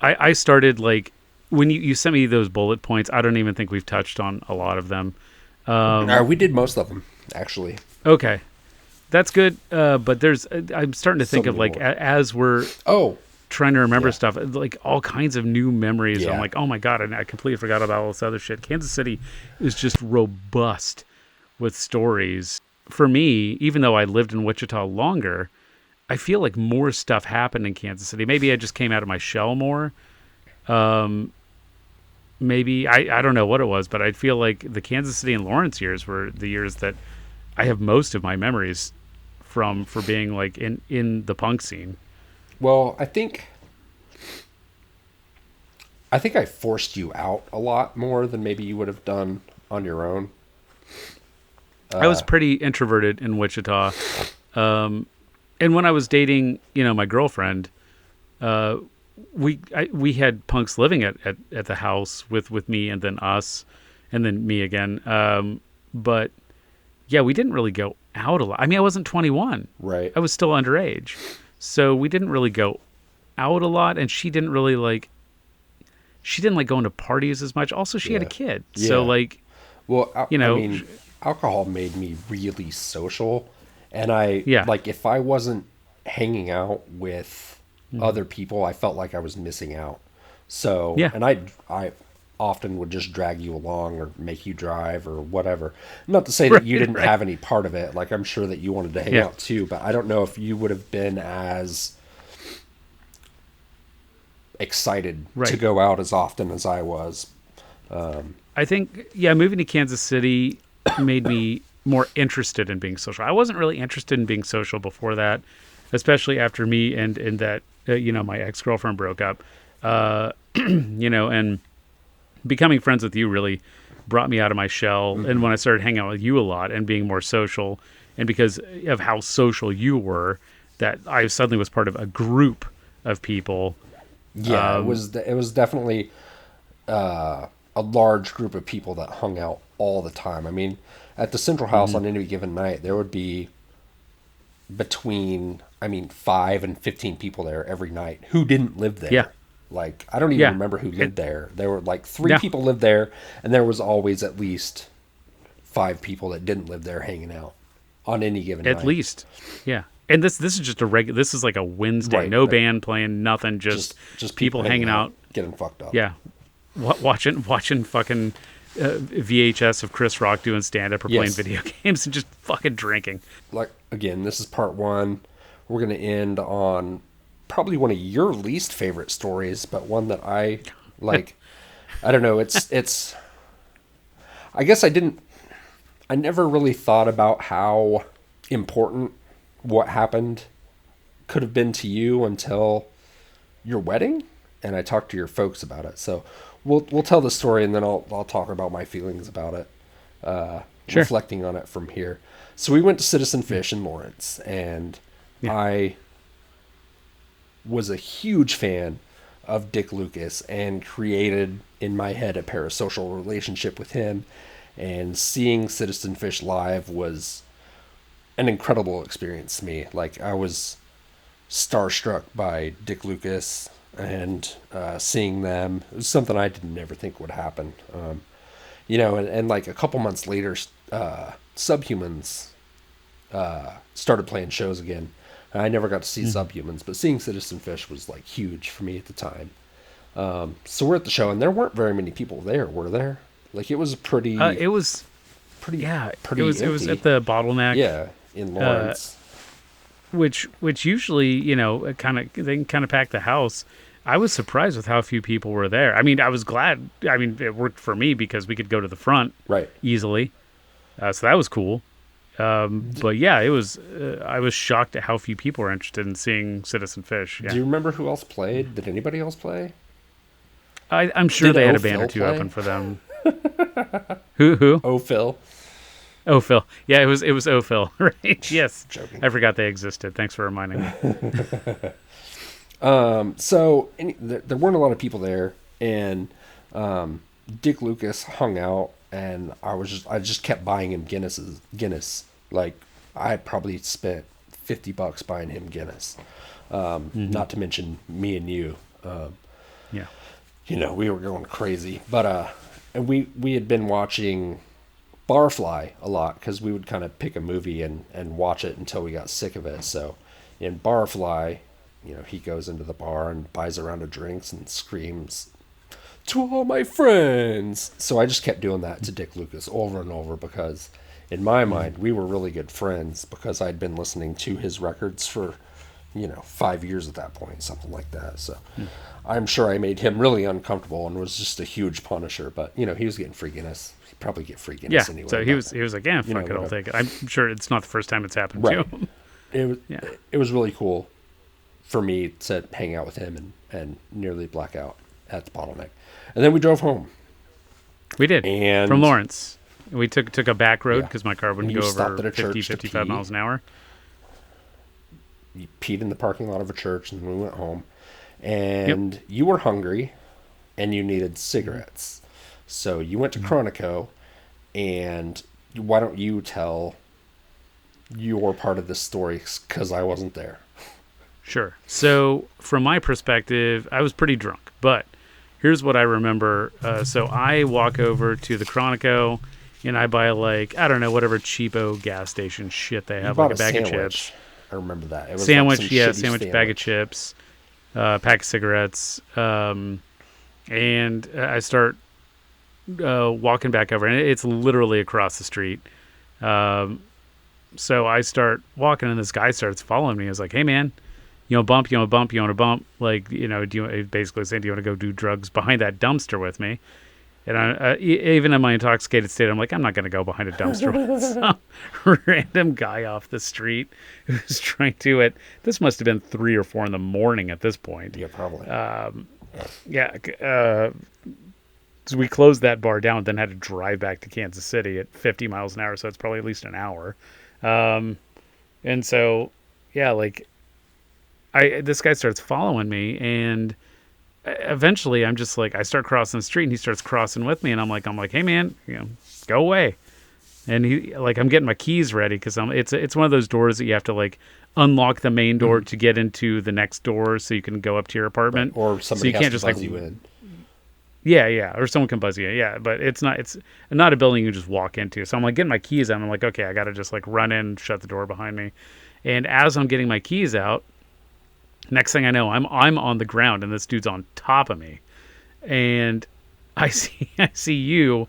I started like when you sent me those bullet points. I don't even think we've touched on a lot of them. We did most of them actually. Okay, that's good. But I'm starting to think of like as we're trying to remember stuff, like all kinds of new memories. I'm like, oh my God, and I completely forgot about all this other shit. Kansas City is just robust with stories. For me, even though I lived in Wichita longer, I feel like more stuff happened in Kansas City. Maybe I just came out of my shell more. Maybe, I don't know what it was, but I feel like the Kansas City and Lawrence years were the years that I have most of my memories for being like in the punk scene. Well, I think I forced you out a lot more than maybe you would have done on your own. I was pretty introverted in Wichita. And when I was dating, my girlfriend, we had punks living at the house with me and then us and then me again. But yeah, we didn't really go out a lot. I mean, I wasn't 21. Right. I was still underage. So we didn't really go out a lot, and she didn't like going to parties as much. Also, she had a kid. Yeah. So like, well, I mean, alcohol made me really social, and like if I wasn't hanging out with other people, I felt like I was missing out. So, and I often would just drag you along or make you drive or whatever. Not to say that you didn't have any part of it. Like, I'm sure that you wanted to hang out too, but I don't know if you would have been as excited to go out as often as I was. I think, moving to Kansas City made me more interested in being social. I wasn't really interested in being social before that, especially after me and that, my ex-girlfriend broke up, and becoming friends with you really brought me out of my shell. Mm-hmm. And when I started hanging out with you a lot and being more social, and because of how social you were, that I suddenly was part of a group of people. Yeah, it was definitely a large group of people that hung out all the time. I mean, at the Central House on any given night, there would be between 5 and 15 people there every night who didn't live there. Yeah. Like, I don't even remember who lived there. There were like 3 people lived there, and there was always at least 5 people that didn't live there hanging out on any given night. At least. Yeah. And this is just this is like a Wednesday. Band playing, nothing, just people hanging out. Getting fucked up. Yeah. Watching fucking VHS of Chris Rock doing stand-up or playing video games and just fucking drinking. Like, again, this is part 1. we're going to end on probably one of your least favorite stories, but one that I like. I don't know. It's. I guess I never really thought about how important what happened could have been to you until your wedding, and I talked to your folks about it. So we'll tell the story, and then I'll talk about my feelings about it, Sure. reflecting on it from here. So we went to Citizen Fish in Lawrence, and I was a huge fan of Dick Lucas and created in my head a parasocial relationship with him. And seeing Citizen Fish live was an incredible experience to me. Like, I was starstruck by Dick Lucas, and seeing them, it was something I didn't ever think would happen. And like a couple months later, Subhumans started playing shows again. I never got to see Subhumans, but seeing Citizen Fish was like huge for me at the time. So we're at the show, and there weren't very many people there, were there? Like, it was pretty. It was pretty. Pretty. It was at the Bottleneck. Yeah, in Lawrence. Which usually, they can kind of pack the house. I was surprised with how few people were there. I mean, I was glad. I mean, it worked for me because we could go to the front easily. So that was cool. But yeah, it was. I was shocked at how few people were interested in seeing Citizen Fish. Yeah. Do you remember who else played? Did anybody else play? I'm sure they had a band or two open for them. Who? Oh, Phil. Oh, Phil. Yeah, it was Oh, Phil. Right? Yes. Joking. I forgot they existed. Thanks for reminding me. So there weren't a lot of people there, and Dick Lucas hung out, and I just kept buying him Guinness. Like, I probably spent $50 buying him Guinness. Not to mention me and you. Yeah. We were going crazy, but and we had been watching Barfly a lot, because we would kind of pick a movie and watch it until we got sick of it. So in Barfly, he goes into the bar and buys a round of drinks and screams, "To all my friends!" So I just kept doing that to Dick Lucas over and over, because in my mind, we were really good friends, because I'd been listening to his records for, 5 years at that point, something like that. So I'm sure I made him really uncomfortable and was just a huge punisher. But, he was getting free Guinness. He'd probably get free Guinness anyway. So he was like, yeah, fuck it, I'll take it. I'm sure it's not the first time it's happened to him. It was really cool for me to hang out with him and nearly black out at the Bottleneck. And then we drove home. We did. And from Lawrence. We took a back road because my car wouldn't go over 50, 55 miles an hour. You peed in the parking lot of a church, and then we went home. And you were hungry, and you needed cigarettes. So you went to Chronico, and why don't you tell your part of this story, because I wasn't there. Sure. So from my perspective, I was pretty drunk, but here's what I remember. So I walk over to the Chronico, and I buy whatever cheapo gas station shit they have, like a bag of chips. I remember that. It was sandwich, bag of chips, pack of cigarettes, and I start walking back over, and it's literally across the street. So I start walking, and this guy starts following me. He's like, "Hey, man, you want a bump? Like, do you basically saying, do you want to go do drugs behind that dumpster with me?" And I, even in my intoxicated state, I'm like, I'm not going to go behind a dumpster with some random guy off the street who's trying to it. This must have been 3 or 4 in the morning at this point. Yeah, probably. So we closed that bar down, then had to drive back to Kansas City at 50 miles an hour. So it's probably at least an hour. And so, this guy starts following me, and eventually I'm just like, I start crossing the street, and he starts crossing with me, and I'm like, "Hey, man, go away." And he, I'm getting my keys ready, because it's one of those doors that you have to unlock the main door to get into the next door, so you can go up to your apartment. Right. Or somebody has to buzz you in. Yeah, or someone can buzz you. Yeah, but it's not a building you just walk into. So I'm getting my keys out, and I'm like, okay, I got to just run in, shut the door behind me. And as I'm getting my keys out, next thing I know, I'm on the ground, and this dude's on top of me, and I see you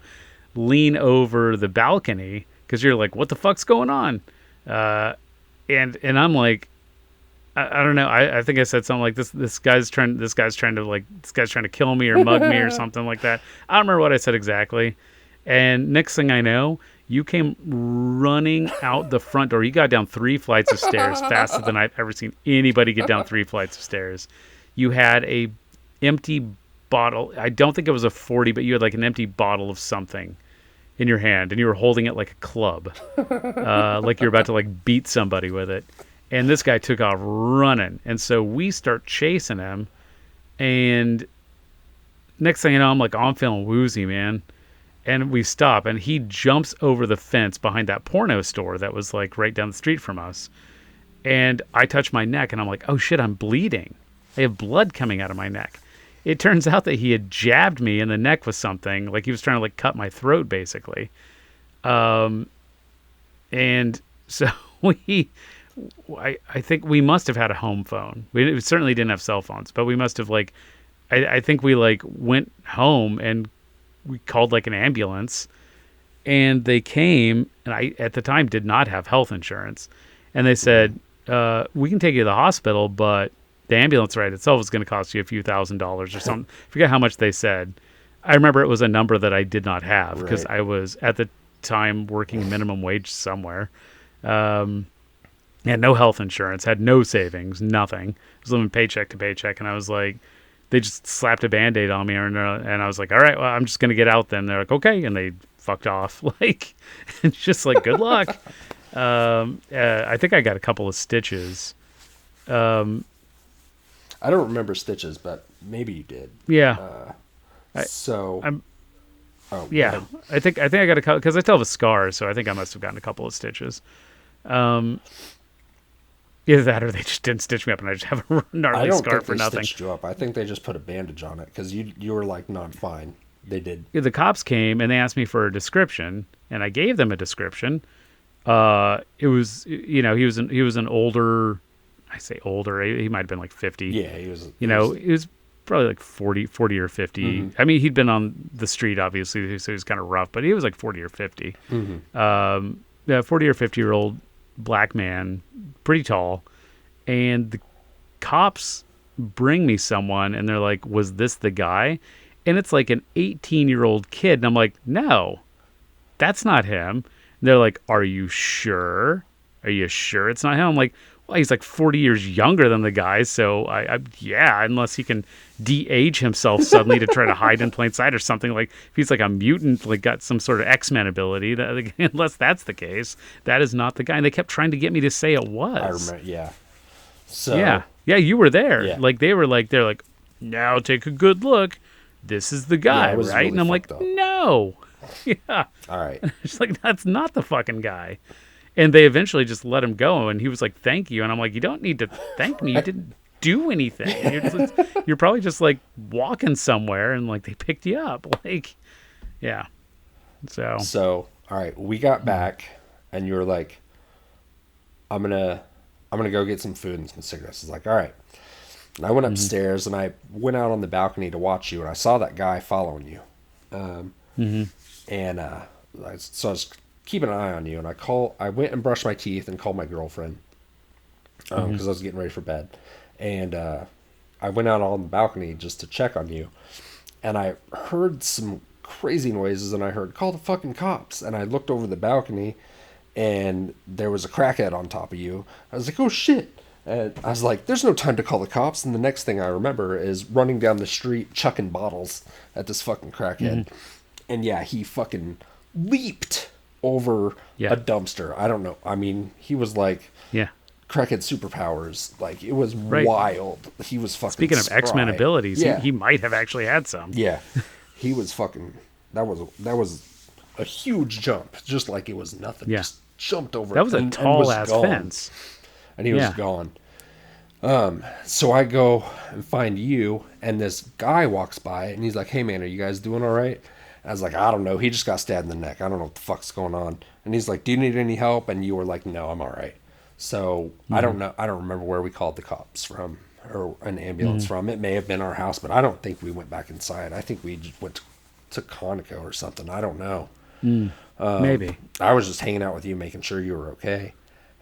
lean over the balcony, because you're like, "What the fuck's going on?" And I'm like, I don't know. I think I said something like this guy's trying to kill me or mug me or something like that. I don't remember what I said exactly. And next thing I know, you came running out the front door. You got down 3 flights of stairs faster than I've ever seen anybody get down 3 flights of stairs. You had a empty bottle. I don't think it was a 40, but you had like an empty bottle of something in your hand, and you were holding it like a club, like you're about to like beat somebody with it. And this guy took off running, and so we start chasing him. And next thing you know, I'm like, oh, I'm feeling woozy, man. And we stop, and he jumps over the fence behind that porno store that was like right down the street from us. And I touch my neck, and I'm like, oh shit, I'm bleeding. I have blood coming out of my neck. It turns out that he had jabbed me in the neck with something, like he was trying to like cut my throat, basically. And so I think we must have had a home phone. We certainly didn't have cell phones, but we must have like, I think we like went home and we called like an ambulance, and they came, and I at the time did not have health insurance, and they said, we can take you to the hospital, but the ambulance ride itself is going to cost you a few $1,000s or something. I forget how much they said. I remember it was a number that I did not have because I was at the time working minimum wage somewhere. Had no health insurance, had no savings, nothing. I was living paycheck to paycheck, and I was like, they just slapped a Band-Aid on me, and I was like, all right, well, I'm just going to get out then. They're like, okay, and they fucked off. Like, it's just like, good luck. I think I got a couple of stitches. I don't remember stitches, but maybe you did. Yeah. I think I got a couple, because I still have a scar, so I think I must have gotten a couple of stitches. Either that or they just didn't stitch me up and I just have a gnarly scar for nothing. I don't think they stitched you up. I think they just put a bandage on it because you were like, no, I'm fine. They did. Yeah, the cops came and they asked me for a description, and I gave them a description. It was, he was an older, I say older, he might have been like 50. Yeah, he was. He was probably like 40 or 50. Mm-hmm. I mean, he'd been on the street, obviously, so he was kind of rough, but he was like 40 or 50. Mm-hmm. 40 or 50-year-old black man, pretty tall, and the cops bring me someone, and they're like, was this the guy? And it's like an 18-year-old kid, and I'm like, no, that's not him. And they're like, are you sure it's not him? I'm like, well, he's like 40 years younger than the guy, so yeah, unless he can de-age himself suddenly to try to hide in plain sight or something. Like, if he's like a mutant, like got some sort of X-Men ability, unless that's the case, that is not the guy. And they kept trying to get me to say it was. I remember, yeah. So yeah, you were there. Yeah. Like, they're like, now take a good look. This is the guy, right? Really, and I'm like, no. Yeah. All right. It's like, that's not the fucking guy. And they eventually just let him go, and he was like, thank you. And I'm like, you don't need to thank me. You didn't do anything. You're probably just like walking somewhere, and like they picked you up. Like, yeah. So all right, we got back, and you were like, I'm gonna go get some food and some cigarettes. I was like, all right. And I went upstairs, and I went out on the balcony to watch you, and I saw that guy following you. And so I was keeping an eye on you, and I went and brushed my teeth and called my girlfriend because I was getting ready for bed. And I went out on the balcony just to check on you, and I heard some crazy noises, and I heard, call the fucking cops. And I looked over the balcony, and there was a crackhead on top of you. I was like, oh shit. And I was like, there's no time to call the cops. And the next thing I remember is running down the street chucking bottles at this fucking crackhead. And yeah, he fucking leaped over a dumpster. I don't know. I mean, he was like crackhead superpowers. Like, it was wild. He was fucking Speaking spry. of X-Men abilities, he might have actually had some. Yeah. He was fucking, that was a huge jump. Just like it was nothing. Yeah. Just jumped over. That was a tall ass fence. And he was gone. So I go and find you, and this guy walks by, and he's like, hey man, are you guys doing all right? I was like, I don't know. He just got stabbed in the neck. I don't know what the fuck's going on. And he's like, do you need any help? And you were like, no, I'm all right. So I don't know. I don't remember where we called the cops from or an ambulance from. It may have been our house, but I don't think we went back inside. I think we just went to Conoco or something. I don't know. Maybe. I was just hanging out with you, making sure you were okay.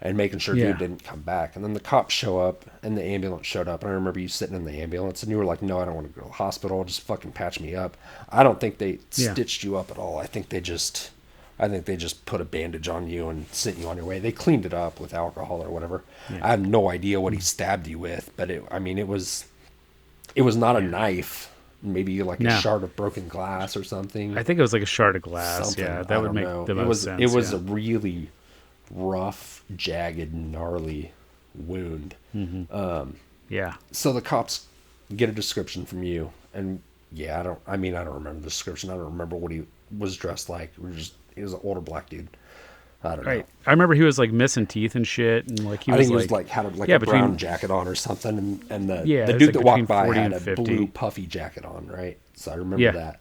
and making sure dude didn't come back. And then the cops show up, and the ambulance showed up. And I remember you sitting in the ambulance, and you were like, no, I don't want to go to the hospital. Just fucking patch me up. I don't think they stitched you up at all. I think they just put a bandage on you and sent you on your way. They cleaned it up with alcohol or whatever. Yeah. I have no idea what he stabbed you with, but it was not a knife. Maybe like a shard of broken glass or something. I think it was like a shard of glass. Something. Yeah, that would make the most sense. It was a really rough, jagged, gnarly wound. Mm-hmm. So the cops get a description from you, and I don't remember the description. I don't remember what he was dressed like. He was an older black dude. I don't know. I remember he was like missing teeth and shit, and like he was had a brown jacket on or something, and the dude that walked by had a blue puffy jacket on, right? So I remember that.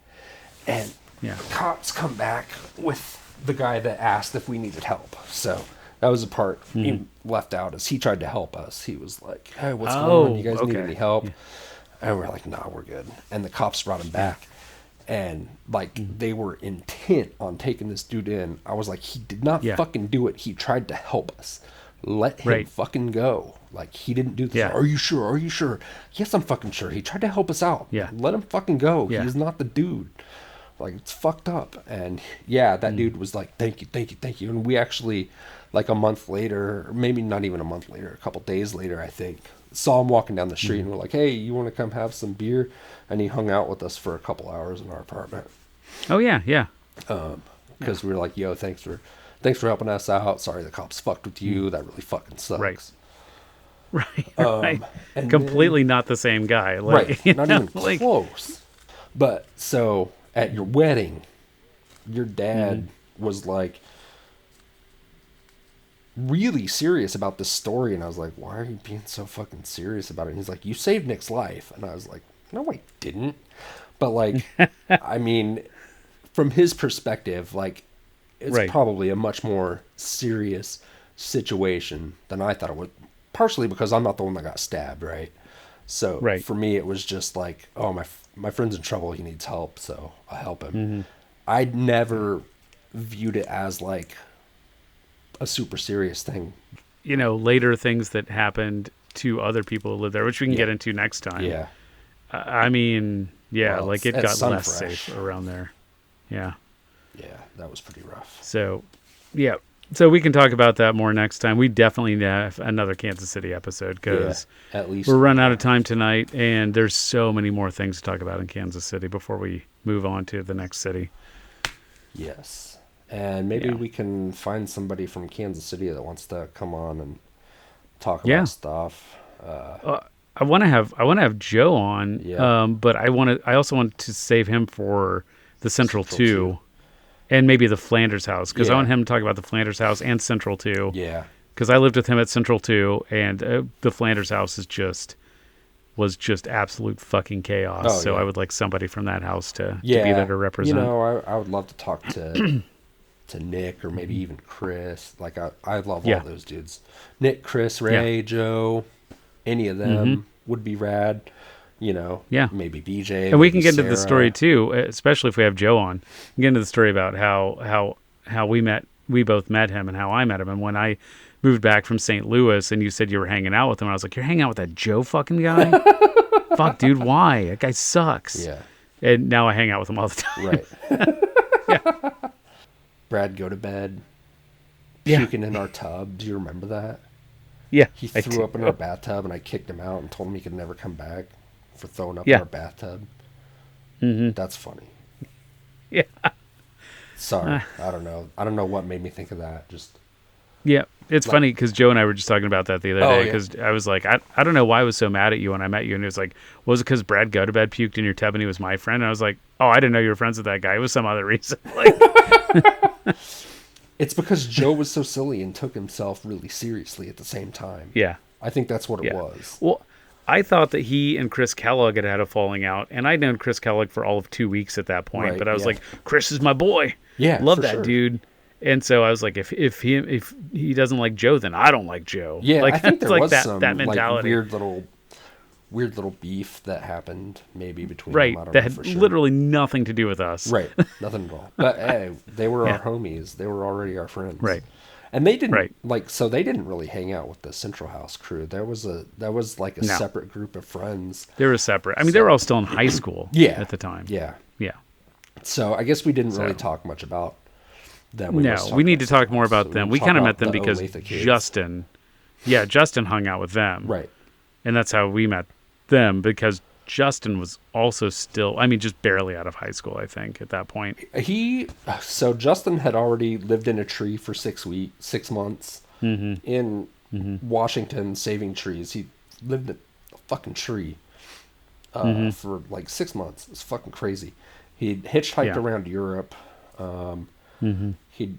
And the cops come back with the guy that asked if we needed help. So that was the part he left out, as he tried to help us. He was like, "Hey, what's going on? You guys need any help?" Yeah. And we're like, "Nah, we're good." And the cops brought him back. And they were intent on taking this dude in. I was like, he did not fucking do it. He tried to help us. Let him fucking go. Like, he didn't do this. Yeah. Are you sure? Are you sure? Yes, I'm fucking sure. He tried to help us out. Yeah. Let him fucking go. Yeah. He's not the dude. Like, it's fucked up. And that dude was like, thank you, thank you, thank you. And we actually, like a month later, or maybe not even a month later, a couple days later, I think, saw him walking down the street and we're like, hey, you want to come have some beer? And he hung out with us for a couple hours in our apartment. Oh yeah. Because we were like, yo, thanks for helping us out. Sorry the cops fucked with you. That really fucking sucks. Right. And completely not the same guy. Like, not even close. But so at your wedding, your dad was like really serious about this story, and I was like, why are you being so fucking serious about it? And he's like, you saved Nick's life. And I was like, no, I didn't. But like, I mean, from his perspective, like, it's probably a much more serious situation than I thought it would, partially because I'm not the one that got stabbed, right? So for me, it was just like, oh, my friend's in trouble, he needs help, so I'll help him. I'd never viewed it as like a super serious thing. You know, later things that happened to other people who lived there, which we can get into next time. Yeah. I mean, like it got less safe around there. Yeah. Yeah, that was pretty rough. So, so we can talk about that more next time. We definitely need to have another Kansas City episode because at least we're running out of time tonight, and there's so many more things to talk about in Kansas City before we move on to the next city. Yes. And maybe we can find somebody from Kansas City that wants to come on and talk about stuff. I want to have Joe on, but I also want to save him for the Central 2 and maybe the Flanders House, because I want him to talk about the Flanders House and Central 2. Yeah. Because I lived with him at Central 2, and the Flanders House was just absolute fucking chaos. I would like somebody from that house to be there to represent. You know, I would love to talk to to Nick, or maybe even Chris. Like, I love all those dudes. Nick, Chris, Ray, Joe, any of them would be rad. You know, maybe BJ. And we can get into the story too, especially if we have Joe on. We can get into the story about how we both met him and how I met him. And when I moved back from St. Louis and you said you were hanging out with him, I was like, you're hanging out with that Joe fucking guy? Fuck, dude, why? That guy sucks. Yeah. And now I hang out with him all the time. Right. Brad go to bed, puking in our tub. Do you remember that? Yeah. He threw up in our bathtub, and I kicked him out and told him he could never come back for throwing up in our bathtub. That's funny. Yeah. Sorry. I don't know. I don't know what made me think of that. Just. Yeah. It's funny because Joe and I were just talking about that the other day, because I was like, I don't know why I was so mad at you when I met you. And it was like, was it because Brad Gotobed puked in your tub and he was my friend? And I was like, oh, I didn't know you were friends with that guy. It was some other reason. Like, it's because Joe was so silly and took himself really seriously at the same time. Yeah. I think that's what it was. Well, I thought that he and Chris Kellogg had a falling out, and I'd known Chris Kellogg for all of 2 weeks at that point. But I was like, Chris is my boy. Yeah, love that dude. And so I was like, if he doesn't like Joe, then I don't like Joe. Yeah, like, I think there was some that mentality. Like weird little beef that happened maybe between them. I don't that know had for sure. literally nothing to do with us. Right, nothing at all. But hey, they were our homies. They were already our friends. Right. And they didn't they didn't really hang out with the Central House crew. That was like a separate group of friends. They were separate. I mean, they were all still in high school at the time. Yeah. Yeah. So I guess we didn't really talk much about them. We need to talk more about them. We kind of met them because Justin hung out with them. Right. And that's how we met them, because Justin was also still, I mean, just barely out of high school, I think, at that point. So Justin had already lived in a tree for 6 months in Washington saving trees. He lived in a fucking tree for like 6 months. It's fucking crazy. He'd hitchhiked around Europe. He'd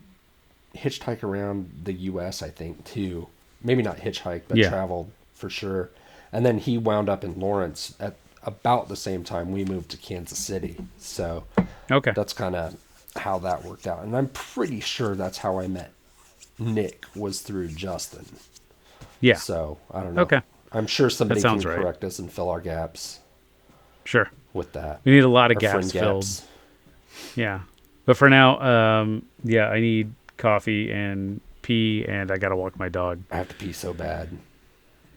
hitchhike around the U.S., I think, too. Maybe not hitchhike, but traveled for sure. And then he wound up in Lawrence at about the same time we moved to Kansas City. So that's kind of how that worked out. And I'm pretty sure that's how I met Nick, was through Justin. Yeah. So I don't know. Okay. I'm sure somebody can correct us and fill our gaps. Sure. With that. We need a lot of gaps filled. Yeah. But for now, I need coffee and pee, and I got to walk my dog. I have to pee so bad.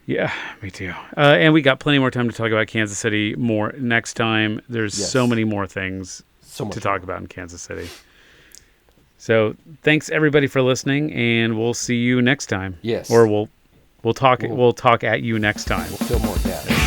Yeah, me too. And we got plenty more time to talk about Kansas City more next time. There's so many more things to talk about in Kansas City. So thanks everybody for listening, and we'll see you next time. Yes. Or we'll talk at you next time. We'll fill more gaps.